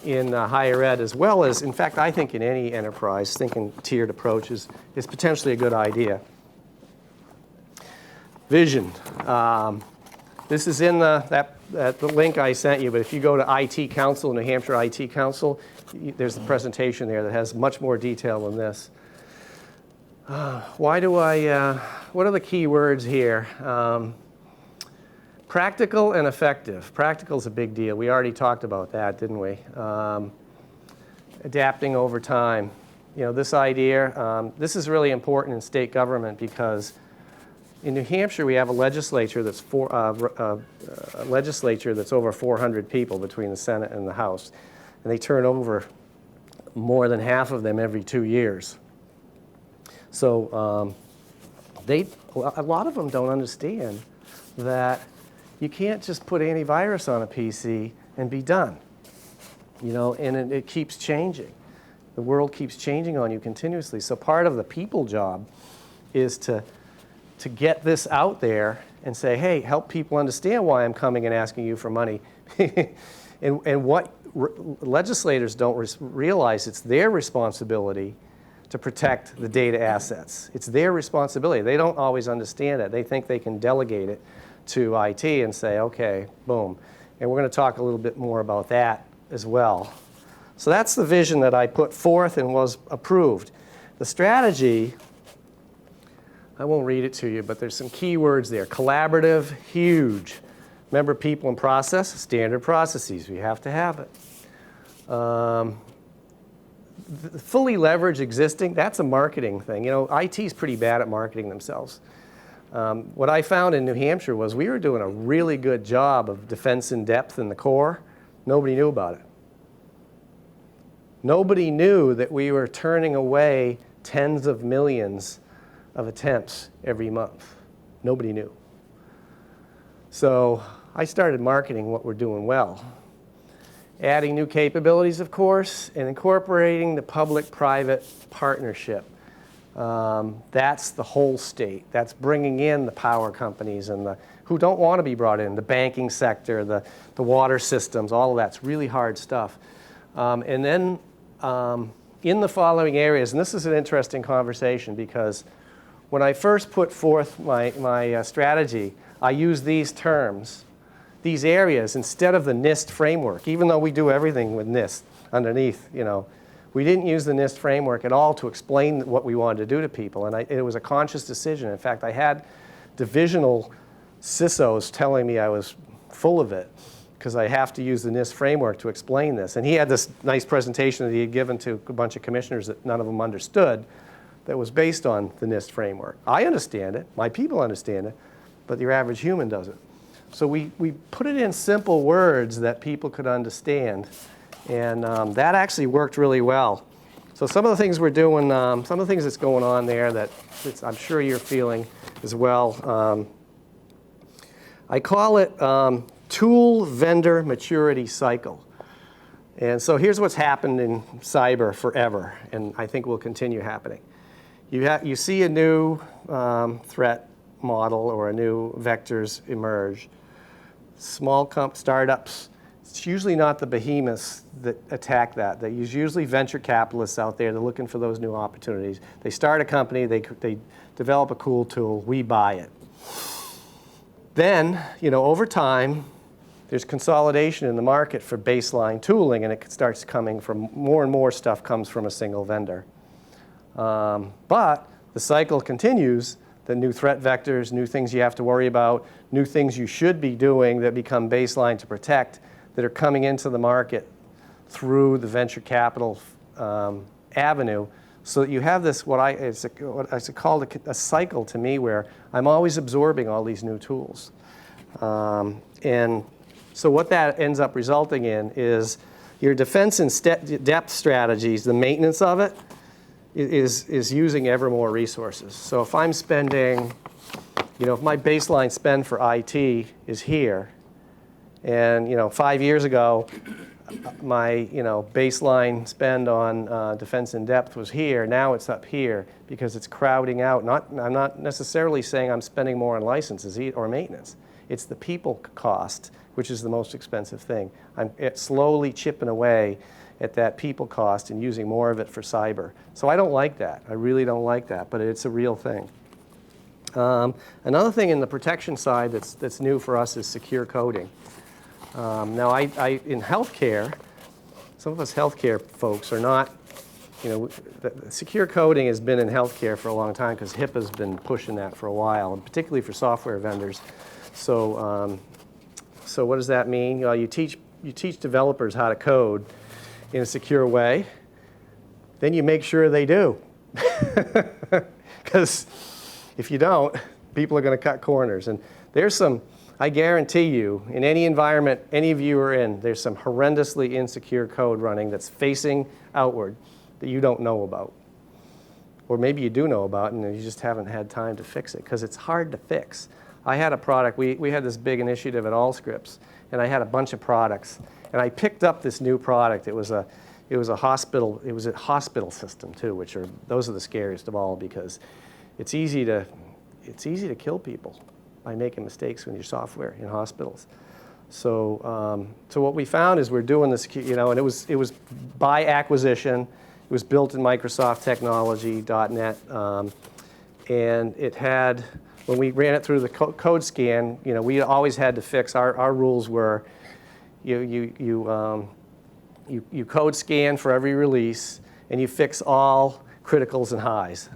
in higher ed as well as, in fact, I think in any enterprise, thinking tiered approach is potentially a good idea. Vision. This is in the link I sent you, but if you go to IT Council, New Hampshire IT Council, there's a presentation there that has much more detail than this. Why do I what are the key words here? Practical and effective. Practical is a big deal. We already talked about that, didn't we? Adapting over time. You know, this idea, this is really important in state government because in New Hampshire we have a legislature that's over 400 people between the Senate and the House, and they turn over more than half of them every 2 years. So a lot of them don't understand that you can't just put antivirus on a PC and be done. You know, and it keeps changing. The world keeps changing on you continuously. So part of the people job is to get this out there and say, hey, help people understand why I'm coming and asking you for money. and what legislators don't realize, it's their responsibility to protect the data assets. It's their responsibility. They don't always understand it. They think they can delegate it to IT and say, okay, boom. And we're going to talk a little bit more about that as well. So that's the vision that I put forth and was approved. The strategy, I won't read it to you, but there's some key words there. Collaborative, huge. Remember, people and process, standard processes. We have to have it. Fully leverage existing, that's a marketing thing. You know, IT is pretty bad at marketing themselves. What I found in New Hampshire was we were doing a really good job of defense in depth in the core. Nobody knew about it. Nobody knew that we were turning away tens of millions of attempts every month. Nobody knew. So I started marketing what we're doing well. Adding new capabilities, of course, and incorporating the public-private partnership. That's the whole state. That's bringing in the power companies and who don't want to be brought in, the banking sector, the water systems, all of that's really hard stuff. And then in the following areas, and this is an interesting conversation because when I first put forth my strategy, I used these terms, these areas, instead of the NIST framework, even though we do everything with NIST underneath, you know. We didn't use the NIST framework at all to explain what we wanted to do to people, and it was a conscious decision. In fact, I had divisional CISOs telling me I was full of it because I have to use the NIST framework to explain this. And he had this nice presentation that he had given to a bunch of commissioners that none of them understood that was based on the NIST framework. I understand it, my people understand it, but your average human doesn't. So we put it in simple words that people could understand. And that actually worked really well. So some of the things we're doing, some of the things that's going on there that I'm sure you're feeling as well. I call it tool vendor maturity cycle. And so here's what's happened in cyber forever, and I think will continue happening. You see a new threat model or a new vectors emerge. Small startups. It's usually not the behemoths that attack that. There's usually venture capitalists out there. They're looking for those new opportunities. They start a company. They develop a cool tool. We buy it. Then, you know, over time, there's consolidation in the market for baseline tooling, and it starts coming from more and more stuff comes from a single vendor. But the cycle continues. The new threat vectors, new things you have to worry about, new things you should be doing that become baseline to protect, that are coming into the market through the venture capital avenue, so that you have this, what I call a cycle to me, where I'm always absorbing all these new tools. And so what that ends up resulting in is your defense and depth strategies, the maintenance of it, is using ever more resources. So if I'm spending, you know, if my baseline spend for IT is here, and, you know, 5 years ago, my, you know, baseline spend on defense in depth was here. Now it's up here because it's crowding out. I'm not necessarily saying I'm spending more on licenses or maintenance. It's the people cost, which is the most expensive thing. I'm slowly chipping away at that people cost and using more of it for cyber. So I don't like that. I really don't like that, but it's a real thing. Another thing in the protection side that's new for us is secure coding. Now, I in healthcare, some of us healthcare folks are not the secure coding has been in healthcare for a long time because HIPAA's been pushing that for a while, and particularly for software vendors. So, so what does that mean? You teach developers how to code in a secure way. Then you make sure they do, because if you don't, people are going to cut corners. And there's some, I guarantee you, in any environment any of you are in, there's some horrendously insecure code running that's facing outward that you don't know about. Or maybe you do know about it and you just haven't had time to fix it, because it's hard to fix. I had a product, we had this big initiative at Allscripts, and I had a bunch of products. And I picked up this new product. It was a hospital system too, those are the scariest of all, because it's easy to kill people by making mistakes with your software in hospitals. So, so what we found is we're doing this, and it was by acquisition. It was built in Microsoft technology, .NET, and it had, when we ran it through the code scan, we always had to fix, our rules were, you code scan for every release, and you fix all criticals and highs.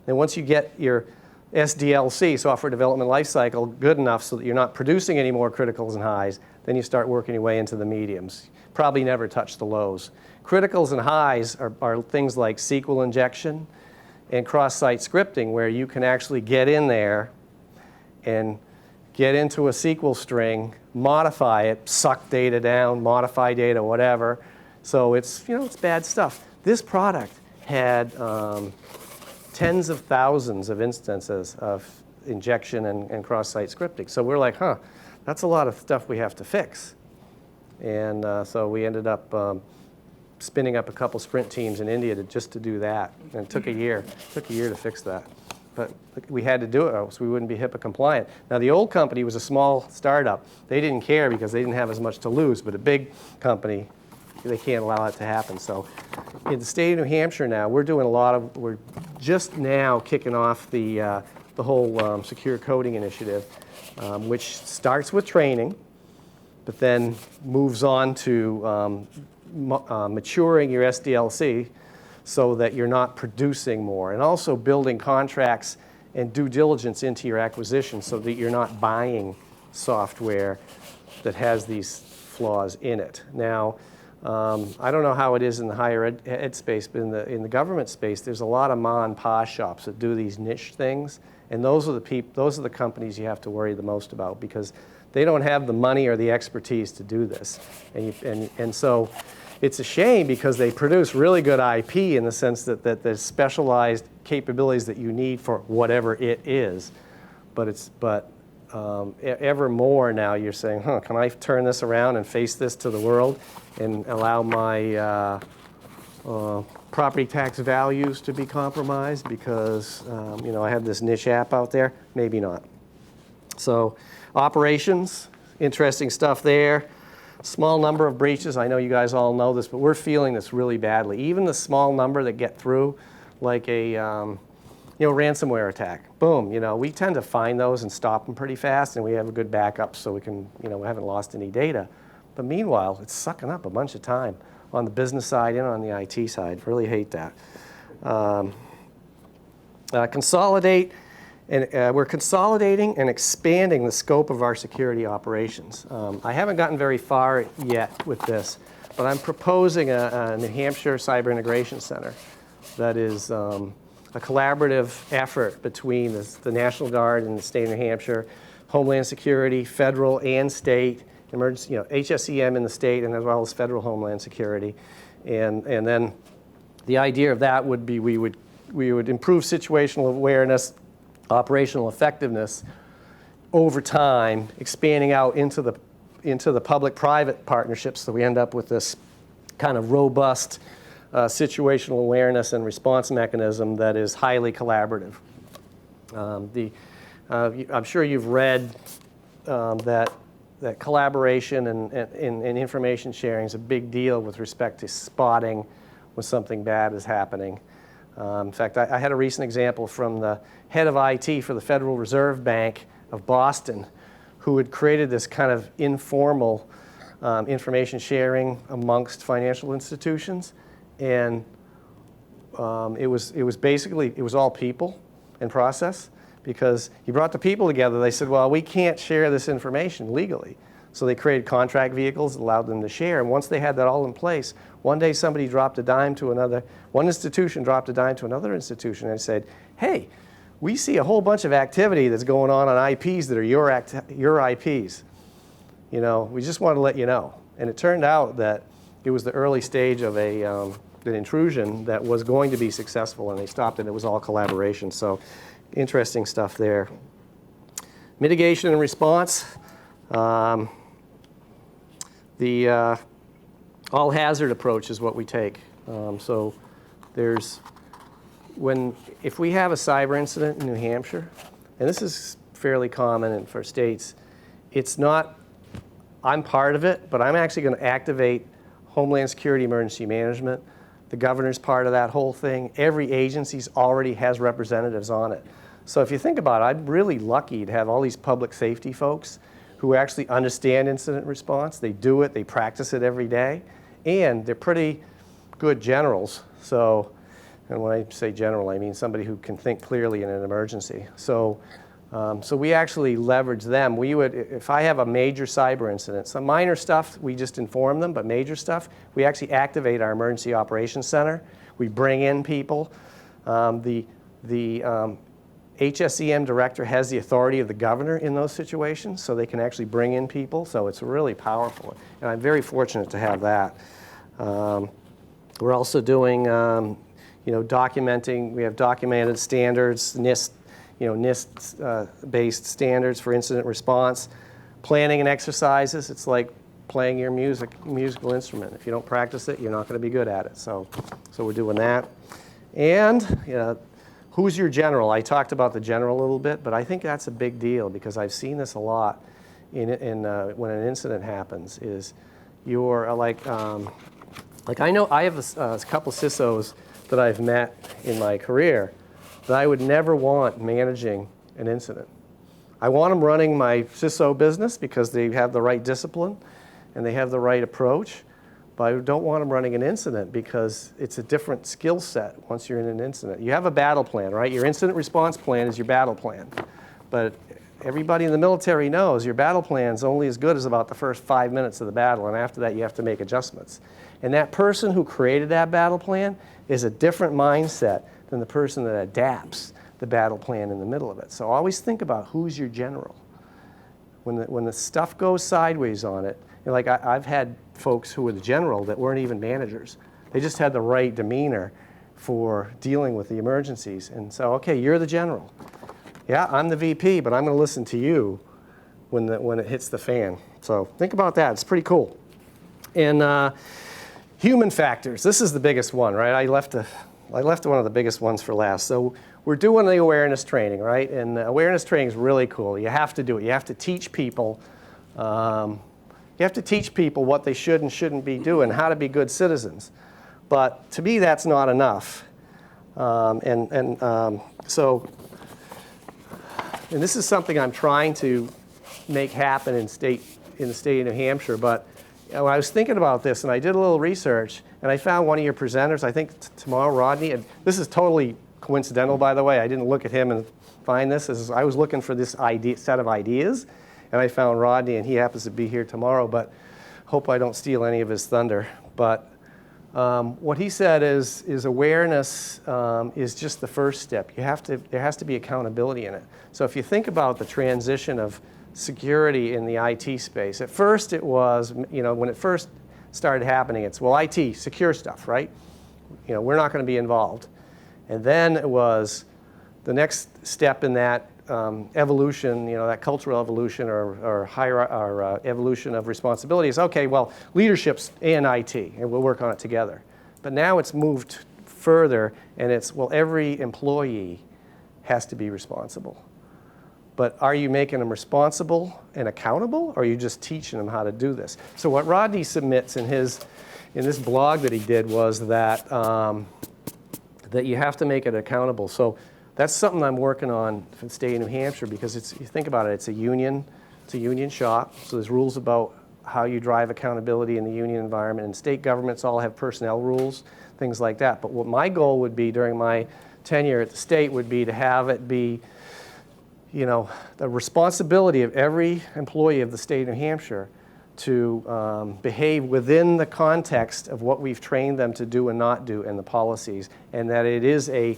And once you get your SDLC, software development lifecycle, good enough so that you're not producing any more criticals and highs, then you start working your way into the mediums. Probably never touch the lows. Criticals and highs are things like SQL injection and cross-site scripting, where you can actually get in there and get into a SQL string, modify it, suck data down, modify data, whatever. So it's bad stuff. This product had tens of thousands of instances of injection and cross-site scripting. So we're like, that's a lot of stuff we have to fix. And so we ended up spinning up a couple sprint teams in India just to do that. And it took a year. It took a year to fix that. But we had to do it, or else we wouldn't be HIPAA compliant. Now, the old company was a small startup. They didn't care because they didn't have as much to lose. But a big company, they can't allow it to happen. So in the state of New Hampshire now, we're just now kicking off the whole secure coding initiative, which starts with training, but then moves on to maturing your SDLC so that you're not producing more, and also building contracts and due diligence into your acquisition so that you're not buying software that has these flaws in it. Now, I don't know how it is in the higher ed space, but in the government space, there's a lot of ma and pa shops that do these niche things, and those are the companies you have to worry the most about, because they don't have the money or the expertise to do this, and so it's a shame, because they produce really good IP in the sense that there's specialized capabilities that you need for whatever it is, but ever more now you're saying, can I turn this around and face this to the world and allow my property tax values to be compromised because I have this niche app out there? Maybe not. So operations, interesting stuff there. Small number of breaches. I know you guys all know this, but we're feeling this really badly. Even the small number that get through, like a ransomware attack. Boom. We tend to find those and stop them pretty fast, and we have a good backup so we can, we haven't lost any data. But meanwhile, it's sucking up a bunch of time on the business side and on the IT side. Really hate that. Consolidate. And we're consolidating and expanding the scope of our security operations. I haven't gotten very far yet with this, but I'm proposing a New Hampshire Cyber Integration Center that is a collaborative effort between the National Guard and the state of New Hampshire, Homeland Security, federal and state, emergency, HSEM in the state, and as well as federal Homeland Security. And then the idea of that would be we would improve situational awareness, operational effectiveness over time, expanding out into the public-private partnerships, so we end up with this kind of robust situational awareness and response mechanism that is highly collaborative. I'm sure you've read that collaboration and information sharing is a big deal with respect to spotting when something bad is happening. In fact, I had a recent example from the head of IT for the Federal Reserve Bank of Boston, who had created this kind of informal information sharing amongst financial institutions. And it was basically, it was all people and process, because he brought the people together. They said, well, we can't share this information legally. So they created contract vehicles that allowed them to share. And once they had that all in place, one day somebody dropped a dime to another, one institution dropped a dime to another institution and said, hey, we see a whole bunch of activity that's going on IPs that are your IPs. You know, we just want to let you know. And it turned out that it was the early stage of an intrusion that was going to be successful, and they stopped it. It was all collaboration. So interesting stuff there. Mitigation and response. The all-hazard approach is what we take. So if we have a cyber incident in New Hampshire, and this is fairly common for states, it's not, I'm part of it, but I'm actually going to activate Homeland Security Emergency Management. The governor's part of that whole thing. Every agency already has representatives on it. So if you think about it, I'm really lucky to have all these public safety folks who actually understand incident response. They do it, they practice it every day, and they're pretty good generals. So, and when I say general, I mean somebody who can think clearly in an emergency. So we actually leverage them. We would, if I have a major cyber incident, some minor stuff, we just inform them, but major stuff, we actually activate our Emergency Operations Center. We bring in people. The HSEM director has the authority of the governor in those situations, so they can actually bring in people. So it's really powerful, and I'm very fortunate to have that. We're also doing, documenting. We have documented standards, NIST, NIST-based standards for incident response, planning and exercises. It's like playing your musical instrument. If you don't practice it, you're not going to be good at it. So we're doing that, and who's your general? I talked about the general a little bit, but I think that's a big deal because I've seen this a lot when an incident happens. Is you're like I know I have a couple CISOs that I've met in my career that I would never want managing an incident. I want them running my CISO business because they have the right discipline and they have the right approach. But I don't want them running an incident because it's a different skill set once you're in an incident. You have a battle plan, right? Your incident response plan is your battle plan. But everybody in the military knows your battle plan is only as good as about the first 5 minutes of the battle, and after that you have to make adjustments. And that person who created that battle plan is a different mindset than the person that adapts the battle plan in the middle of it. So always think about who's your general. When the stuff goes sideways on it, like I've had folks who were the general that weren't even managers. They just had the right demeanor for dealing with the emergencies. And so, okay, you're the general. Yeah, I'm the VP, but I'm going to listen to you when it hits the fan. So think about that. It's pretty cool. And human factors. This is the biggest one, right? I left one of the biggest ones for last. So we're doing the awareness training, right? And awareness training is really cool. You have to do it. You have to teach people. You have to teach people what they should and shouldn't be doing, how to be good citizens. But to me, that's not enough. And this is something I'm trying to make happen in the state of New Hampshire. But when I was thinking about this, and I did a little research, and I found one of your presenters, I think tomorrow, Rodney, and this is totally coincidental, by the way. I didn't look at him and find this. I was looking for this set of ideas. And I found Rodney, and he happens to be here tomorrow, but hope I don't steal any of his thunder. But what he said is awareness is just the first step. There has to be accountability in it. So if you think about the transition of security in the IT space, at first it was, when it first started happening, it's, well, IT, secure stuff, right? We're not going to be involved. And then it was the next step in that evolution, that cultural evolution or evolution of responsibilities. Okay, well, leadership's in IT, and we'll work on it together. But now it's moved further, and it's, well, every employee has to be responsible. But are you making them responsible and accountable, or are you just teaching them how to do this? So what Rodney submits in this blog that he did was that that you have to make it accountable. So that's something I'm working on for the state of New Hampshire because you think about it, it's a union shop, so there's rules about how you drive accountability in the union environment. And state governments all have personnel rules, things like that. But what my goal would be during my tenure at the state would be to have it be, the responsibility of every employee of the state of New Hampshire to behave within the context of what we've trained them to do and not do and the policies, and that it is a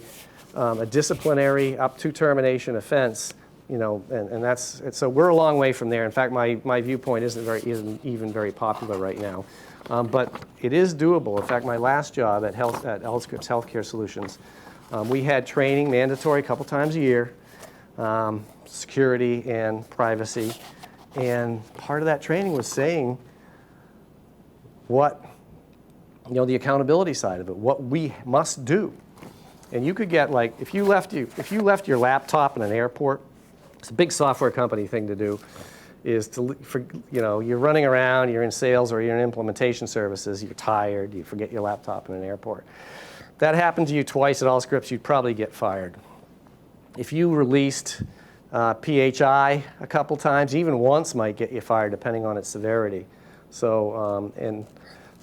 disciplinary up to termination offense, and that's, so we're a long way from there. In fact, my viewpoint isn't even very popular right now. But it is doable. In fact, my last job at Elscripps Healthcare Solutions, we had training mandatory a couple times a year, security and privacy. And part of that training was saying what, the accountability side of it, what we must do. And you could get, like, if you left your laptop in an airport, it's a big software company thing to do, is you're running around, you're in sales or you're in implementation services, you're tired, you forget your laptop in an airport. If that happened to you twice at Allscripts, you'd probably get fired. If you released PHI a couple times, even once might get you fired depending on its severity. So, and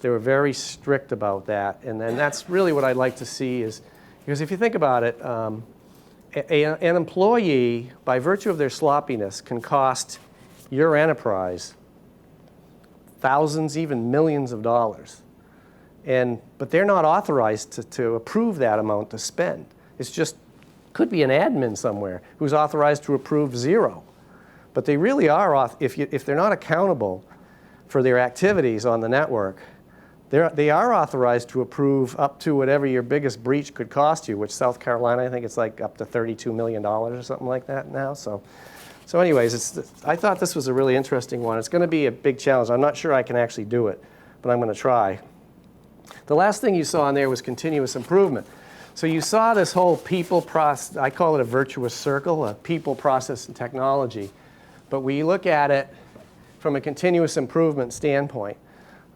they were very strict about that. And then that's really what I'd like to see is, because if you think about it, an employee, by virtue of their sloppiness, can cost your enterprise thousands, even millions of dollars. But they're not authorized to approve that amount to spend. It's just, could be an admin somewhere who's authorized to approve zero. But they really are, if they're not accountable for their activities on the network, they are authorized to approve up to whatever your biggest breach could cost you, which South Carolina, I think it's like up to $32 million or something like that now. So anyways, I thought this was a really interesting one. It's going to be a big challenge. I'm not sure I can actually do it, but I'm going to try. The last thing you saw in there was continuous improvement. So you saw this whole people process, I call it a virtuous circle, a people, process, and technology. But we look at it from a continuous improvement standpoint.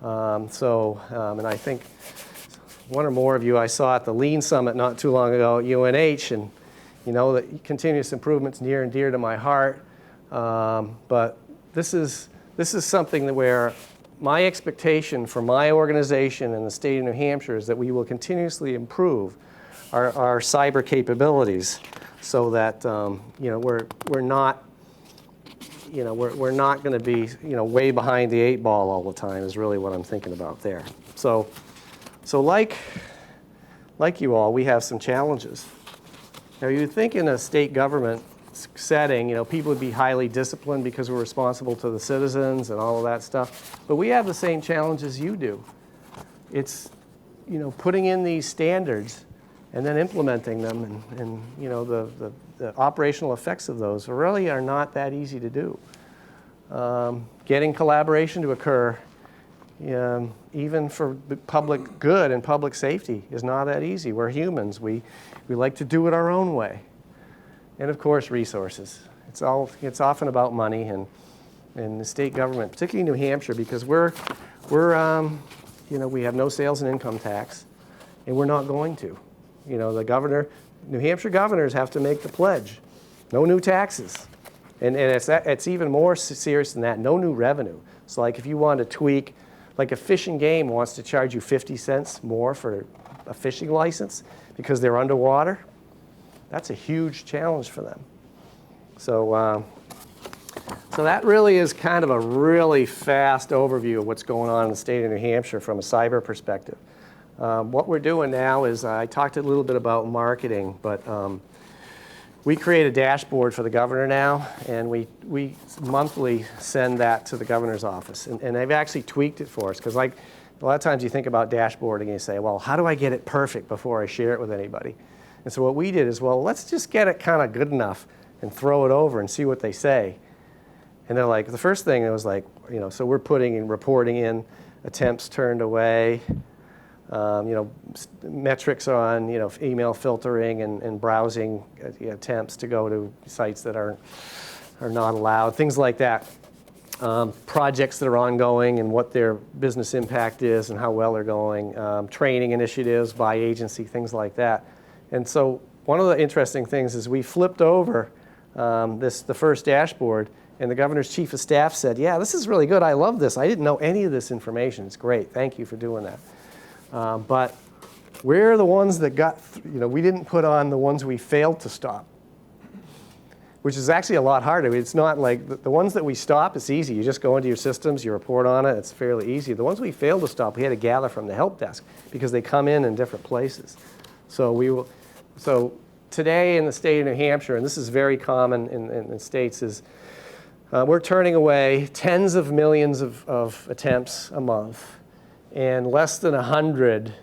And I think one or more of you I saw at the Lean Summit not too long ago at UNH, and that continuous improvement's near and dear to my heart. But this is something where my expectation for my organization and the state of New Hampshire is that we will continuously improve our cyber capabilities, so that we're not going to be way behind the 8 ball all the time is really what I'm thinking about there. So like you all, we have some challenges. Now you'd think in a state government setting, people would be highly disciplined because we're responsible to the citizens and all of that stuff. But we have the same challenges you do. It's putting in these standards and then implementing them, and the operational effects of those really are not that easy to do. Getting collaboration to occur, even for public good and public safety, is not that easy. We're humans. We like to do it our own way. And of course, resources. It's often about money, and the state government, particularly New Hampshire, because we have no sales and income tax, and we're not going to. New Hampshire governors have to make the pledge. No new taxes. And it's even more serious than that, no new revenue. So like if you want to tweak, like a fishing game wants to charge you 50 cents more for a fishing license because they're underwater, that's a huge challenge for them. So that really is kind of a really fast overview of what's going on in the state of New Hampshire from a cyber perspective. What we're doing now is, I talked a little bit about marketing, but we create a dashboard for the governor now, and we monthly send that to the governor's office. And they've actually tweaked it for us, because like a lot of times you think about dashboarding and you say, well, how do I get it perfect before I share it with anybody? And so what we did is, well, let's just get it kind of good enough and throw it over and see what they say. And they're like, the first thing it was like, so we're reporting in attempts turned away, metrics on, email filtering and browsing attempts to go to sites that are not allowed, things like that. Projects that are ongoing and what their business impact is and how well they're going, training initiatives by agency, things like that. And so one of the interesting things is we flipped over the first dashboard, And the governor's chief of staff said, yeah, this is really good. I love this. I didn't know any of this information. It's great. Thank you for doing that. But we're the ones that got, we didn't put on the ones we failed to stop, which is actually a lot harder. It's not like the ones that we stop, it's easy. You just go into your systems, you report on it, it's fairly easy. The ones we failed to stop, we had to gather from the help desk because they come in different places. So today in the state of New Hampshire, and this is very common in states, is we're turning away tens of millions of attempts a month, and less than 100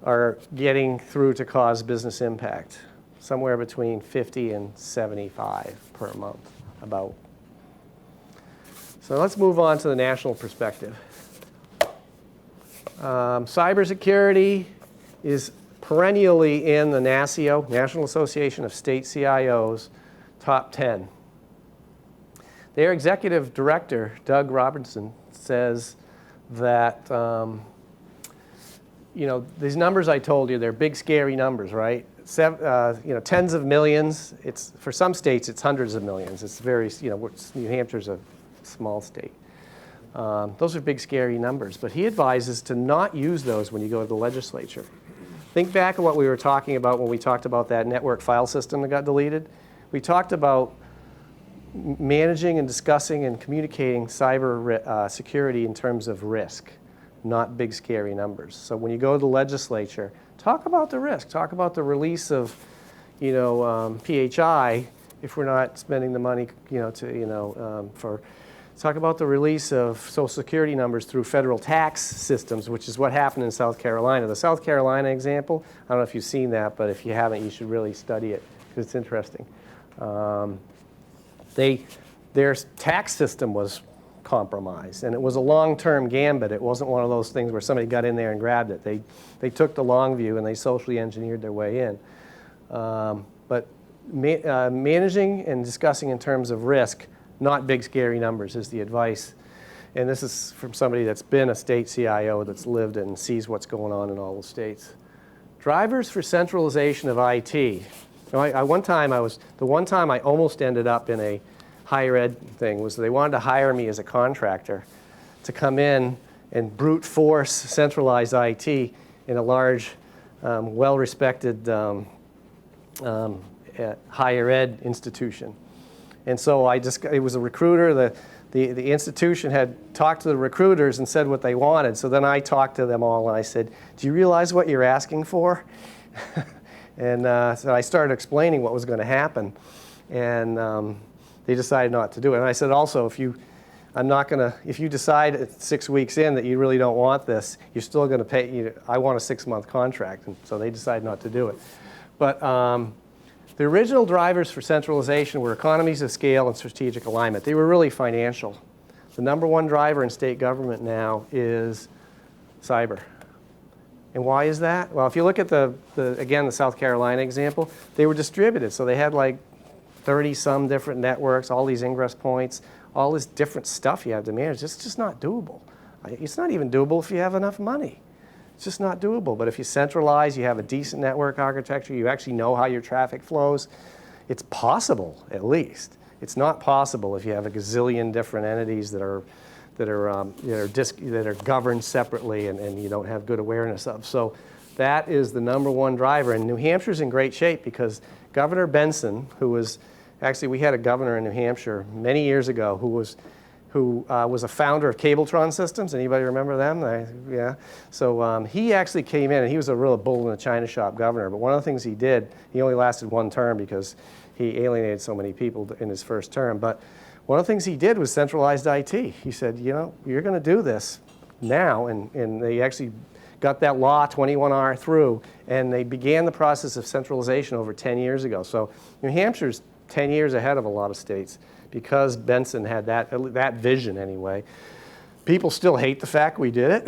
are getting through to cause business impact. Somewhere between 50 and 75 per month, about. So let's move on to the national perspective. Cybersecurity is perennially in the NASCIO, National Association of State CIOs, top 10. Their executive director, Doug Robertson, says that these numbers I told you, they're big, scary numbers, right? Tens of millions. It's for some states, it's hundreds of millions. It's very, New Hampshire's a small state. Those are big, scary numbers. But he advises to not use those when you go to the legislature. Think back to what we were talking about when we talked about that network file system that got deleted. We talked about managing and discussing and communicating cyber security in terms of risk, not big, scary numbers. So when you go to the legislature, talk about the risk. Talk about the release of, PHI if we're not spending the money, talk about the release of Social Security numbers through federal tax systems, which is what happened in South Carolina. The South Carolina example, I don't know if you've seen that, but if you haven't, you should really study it because it's interesting. Their tax system was compromised, and it was a long-term gambit. It wasn't one of those things where somebody got in there and grabbed it. They took the long view and they socially engineered their way in. But managing and discussing in terms of risk, not big scary numbers, is the advice. And this is from somebody that's been a state CIO that's lived it and sees what's going on in all the states. Drivers for centralization of IT. The one time I almost ended up in a higher ed thing was they wanted to hire me as a contractor to come in and brute force centralize IT in a large, well-respected higher ed institution. And so it was a recruiter. The institution had talked to the recruiters and said what they wanted. So then I talked to them all and I said, do you realize what you're asking for? And so I started explaining what was going to happen. And they decided not to do it. And I said also, if you decide 6 weeks in that you really don't want this, you're still going to pay, I want a 6-month contract. And so they decided not to do it. But the original drivers for centralization were economies of scale and strategic alignment. They were really financial. The number one driver in state government now is cyber. And why is that? Well, if you look at the South Carolina example, they were distributed. So they had like 30-some different networks, all these ingress points, all this different stuff you have to manage. It's just not doable. It's not even doable if you have enough money. It's just not doable. But if you centralize, you have a decent network architecture, you actually know how your traffic flows, it's possible, at least. It's not possible if you have a gazillion different entities that are governed separately and you don't have good awareness of. So that is the number one driver. And New Hampshire's in great shape because Governor Benson, we had a governor in New Hampshire many years ago who was a founder of Cabletron Systems. Anybody remember them? Yeah. So he actually came in, and he was a real bull in a china shop governor. But one of the things he did, he only lasted one term because he alienated so many people in his first term. But one of the things he did was centralized IT. He said, you're going to do this now. And they actually got that law 21R through, and they began the process of centralization over 10 years ago. So New Hampshire's 10 years ahead of a lot of states because Benson had that vision anyway. People still hate the fact we did it.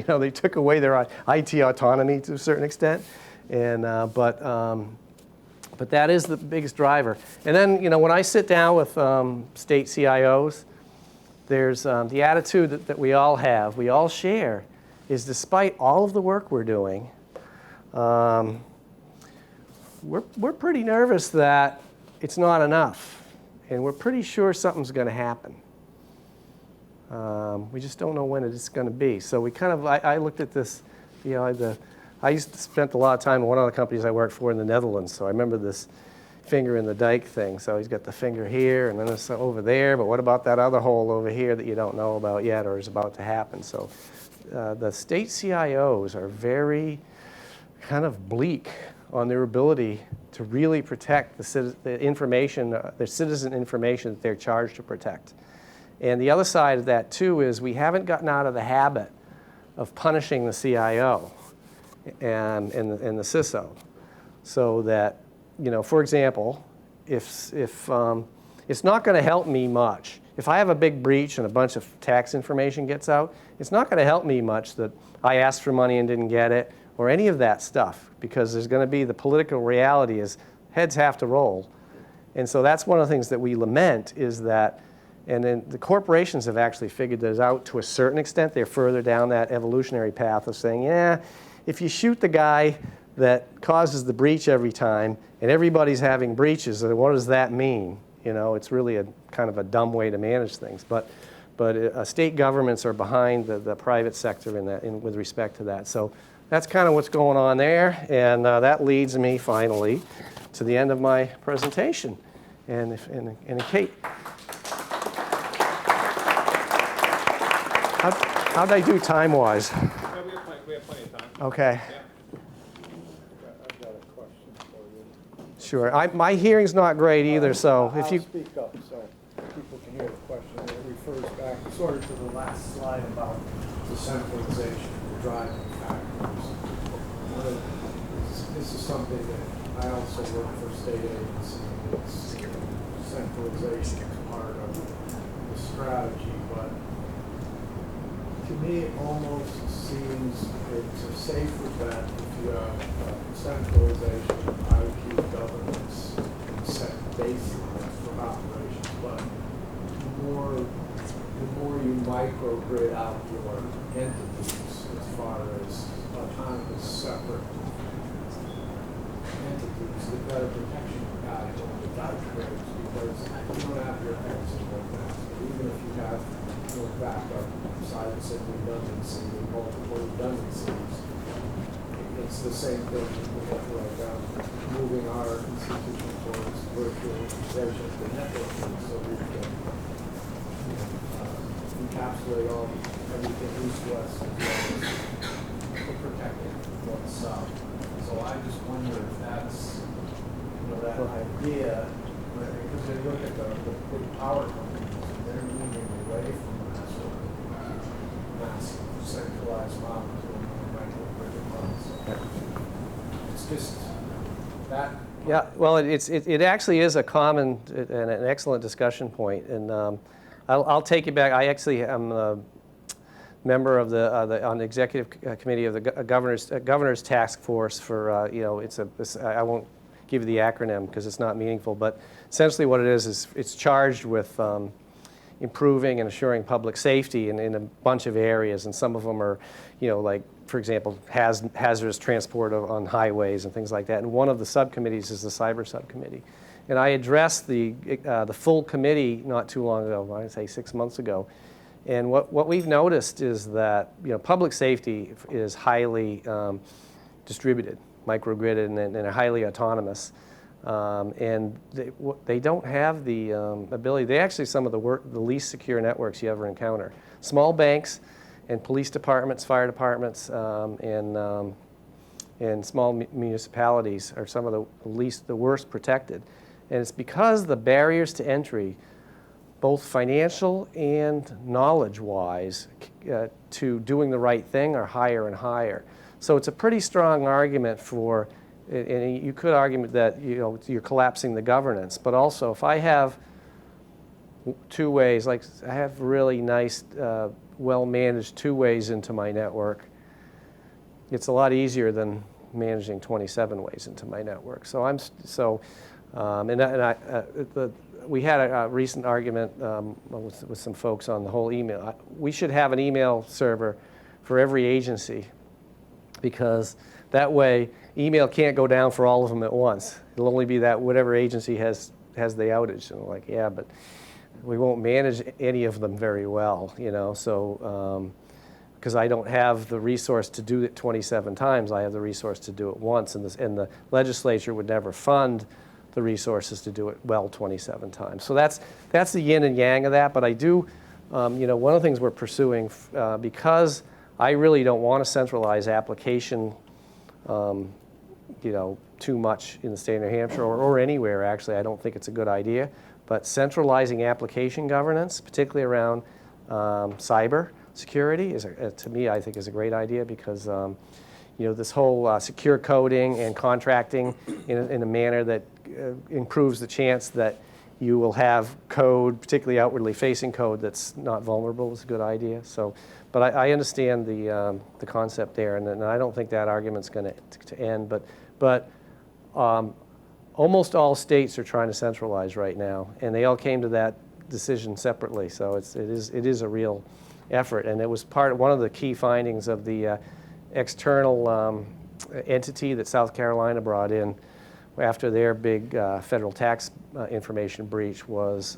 They took away their IT autonomy to a certain extent, and but that is the biggest driver. And then when I sit down with state CIOs, there's the attitude that we all have, we all share, is despite all of the work we're doing, we're pretty nervous that it's not enough. and we're pretty sure something's going to happen. We just don't know when it's going to be. So we kind of, I looked at this, I used to spend a lot of time in one of the companies I worked for in the Netherlands, so I remember this finger in the dike thing. So he's got the finger here, and then it's over there, but what about that other hole over here that you don't know about yet or is about to happen? So the state CIOs are very kind of bleak on their ability to really protect the information, the citizen information that they're charged to protect. And the other side of that, too, is we haven't gotten out of the habit of punishing the CIO and the CISO. So that, for example, if it's not going to help me much. If I have a big breach and a bunch of tax information gets out, it's not going to help me much that I asked for money and didn't get it, or any of that stuff, because there's going to be the political reality is heads have to roll. And so that's one of the things that we lament is that, and then the corporations have actually figured this out to a certain extent. They're further down that evolutionary path of saying, yeah, if you shoot the guy that causes the breach every time and everybody's having breaches, what does that mean? It's really a kind of a dumb way to manage things. But state governments are behind the private sector with respect to that. So that's kind of what's going on there, and that leads me finally to the end of my presentation. And Kate, how'd I do time-wise? We have plenty of time. Okay. Yeah. I've got a question for you. Sure. My hearing's not great either, so if you... I'll speak up so people can hear the question. It refers back sort of to the last slide about the centralization, the driving factors. This is something that I also work for state agency. It's centralization is part of the strategy, but to me it almost seems it's a safer bet if you have centralization, IT governance, and set baselines for operations. But the more you microgrid out your entities as far as autonomous separate entities, the better protection you got over the data grids, because you don't have your eggs in one basket. Even if you have backup sites and redundancy and multiple redundancies, it's the same thing with moving our institution towards virtualization of the networking so we can encapsulate everything east-west as well as protecting north-south. So I just wonder if that's, that idea, because they look at the big power companies, and they're moving away from that sort of massive centralized model to a microgrid model. So it's just that. Yeah, well, it actually is a common and an excellent discussion point, and I'll take you back. I actually am a member of on the executive committee of the governor's task force for I won't give you the acronym because it's not meaningful, but essentially what it is it's charged with improving and assuring public safety in a bunch of areas, and some of them are, like, for example, hazardous transport on highways and things like that. And one of the subcommittees is the cyber subcommittee. And I addressed the full committee not too long ago, I'd say 6 months ago. And what we've noticed is that public safety is highly distributed, microgridded, and highly autonomous. And they don't have the ability. They actually some of the least secure networks you ever encounter. Small banks and police departments, fire departments, and small municipalities are some of the worst protected. And it's because the barriers to entry, both financial and knowledge-wise, to doing the right thing are higher and higher. So it's a pretty strong argument for, and you could argue that you're collapsing the governance, but also if I have two ways, like I have really nice, well-managed two ways into my network, it's a lot easier than managing 27 ways into my network. So we had a recent argument with some folks on the whole email. We should have an email server for every agency, because that way email can't go down for all of them at once. It'll only be that whatever agency has has the outage. And I'm like, yeah, but we won't manage any of them very well, you know, so, because I don't have the resource to do it 27 times, I have the resource to do it once, and the legislature would never fund the resources to do it well 27 times. So that's the yin and yang of that, but I do, you know, one of the things we're pursuing, because I really don't want to centralize application, you know, too much in the state of New Hampshire or anywhere, actually. I don't think it's a good idea. But centralizing application governance, particularly around cyber security, is to me, I think, is a great idea because you know, this whole secure coding and contracting in a manner that improves the chance that you will have code, particularly outwardly facing code, that's not vulnerable is a good idea. So, but I understand the concept there, and I don't think that argument's going to end. But almost all states are trying to centralize right now, and they all came to that decision separately. So it is a real effort, and it was one of the key findings of the external entity that South Carolina brought in after their big federal tax information breach was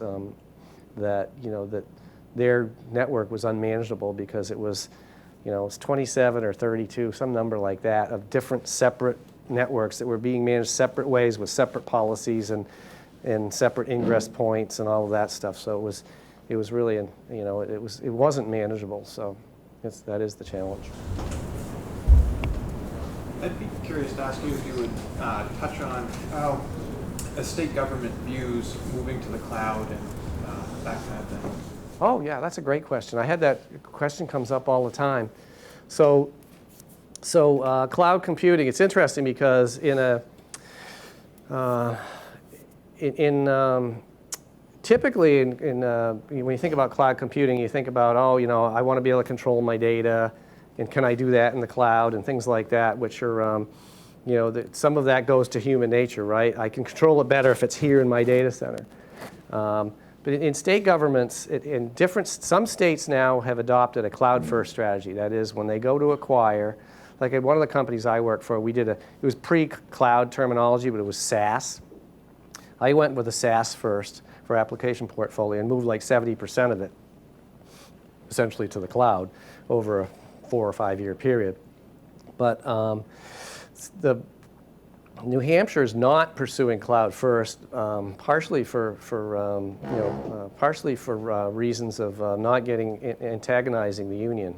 that, you know, that their network was unmanageable because it was, you know, it's 27 or 32, some number like that, of different separate networks that were being managed separate ways with separate policies and separate ingress points and all of that stuff. So it was really, you know, it wasn't manageable. So that is the challenge. I'd be curious to ask you if you would touch on how a state government views moving to the cloud and that kind of thing. Oh yeah, that's a great question. I had that question comes up all the time. So cloud computing, it's interesting because typically when you think about cloud computing, you think about, oh, you know, I want to be able to control my data, and can I do that in the cloud, and things like that, which are, you know, some of that goes to human nature, right? I can control it better if it's here in my data center. But in state governments, some states now have adopted a cloud-first strategy. That is, when they go to acquire, like at one of the companies I worked for, it was pre-cloud terminology, but it was SaaS. I went with a SaaS first for application portfolio and moved like 70% of it essentially to the cloud over a 4 or 5 year period. But the New Hampshire is not pursuing cloud first, partially for reasons of not antagonizing the union.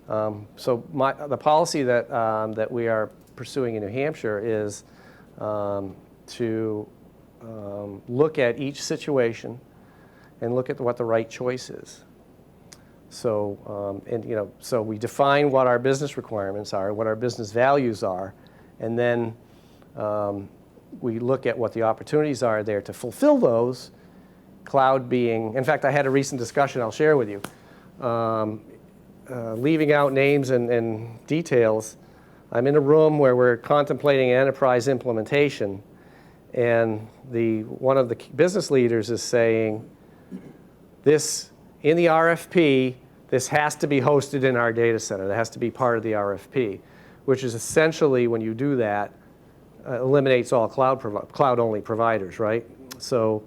So the policy that we are pursuing in New Hampshire is to look at each situation and look at what the right choice is. So so we define what our business requirements are, what our business values are, and then we look at what the opportunities are there to fulfill those. Cloud being, in fact, I had a recent discussion I'll share with you. Leaving out names and details, I'm in a room where we're contemplating an enterprise implementation, and one of the business leaders is saying, this, in the RFP, this has to be hosted in our data center. That has to be part of the RFP, which is essentially, when you do that, eliminates all cloud-only providers, right? So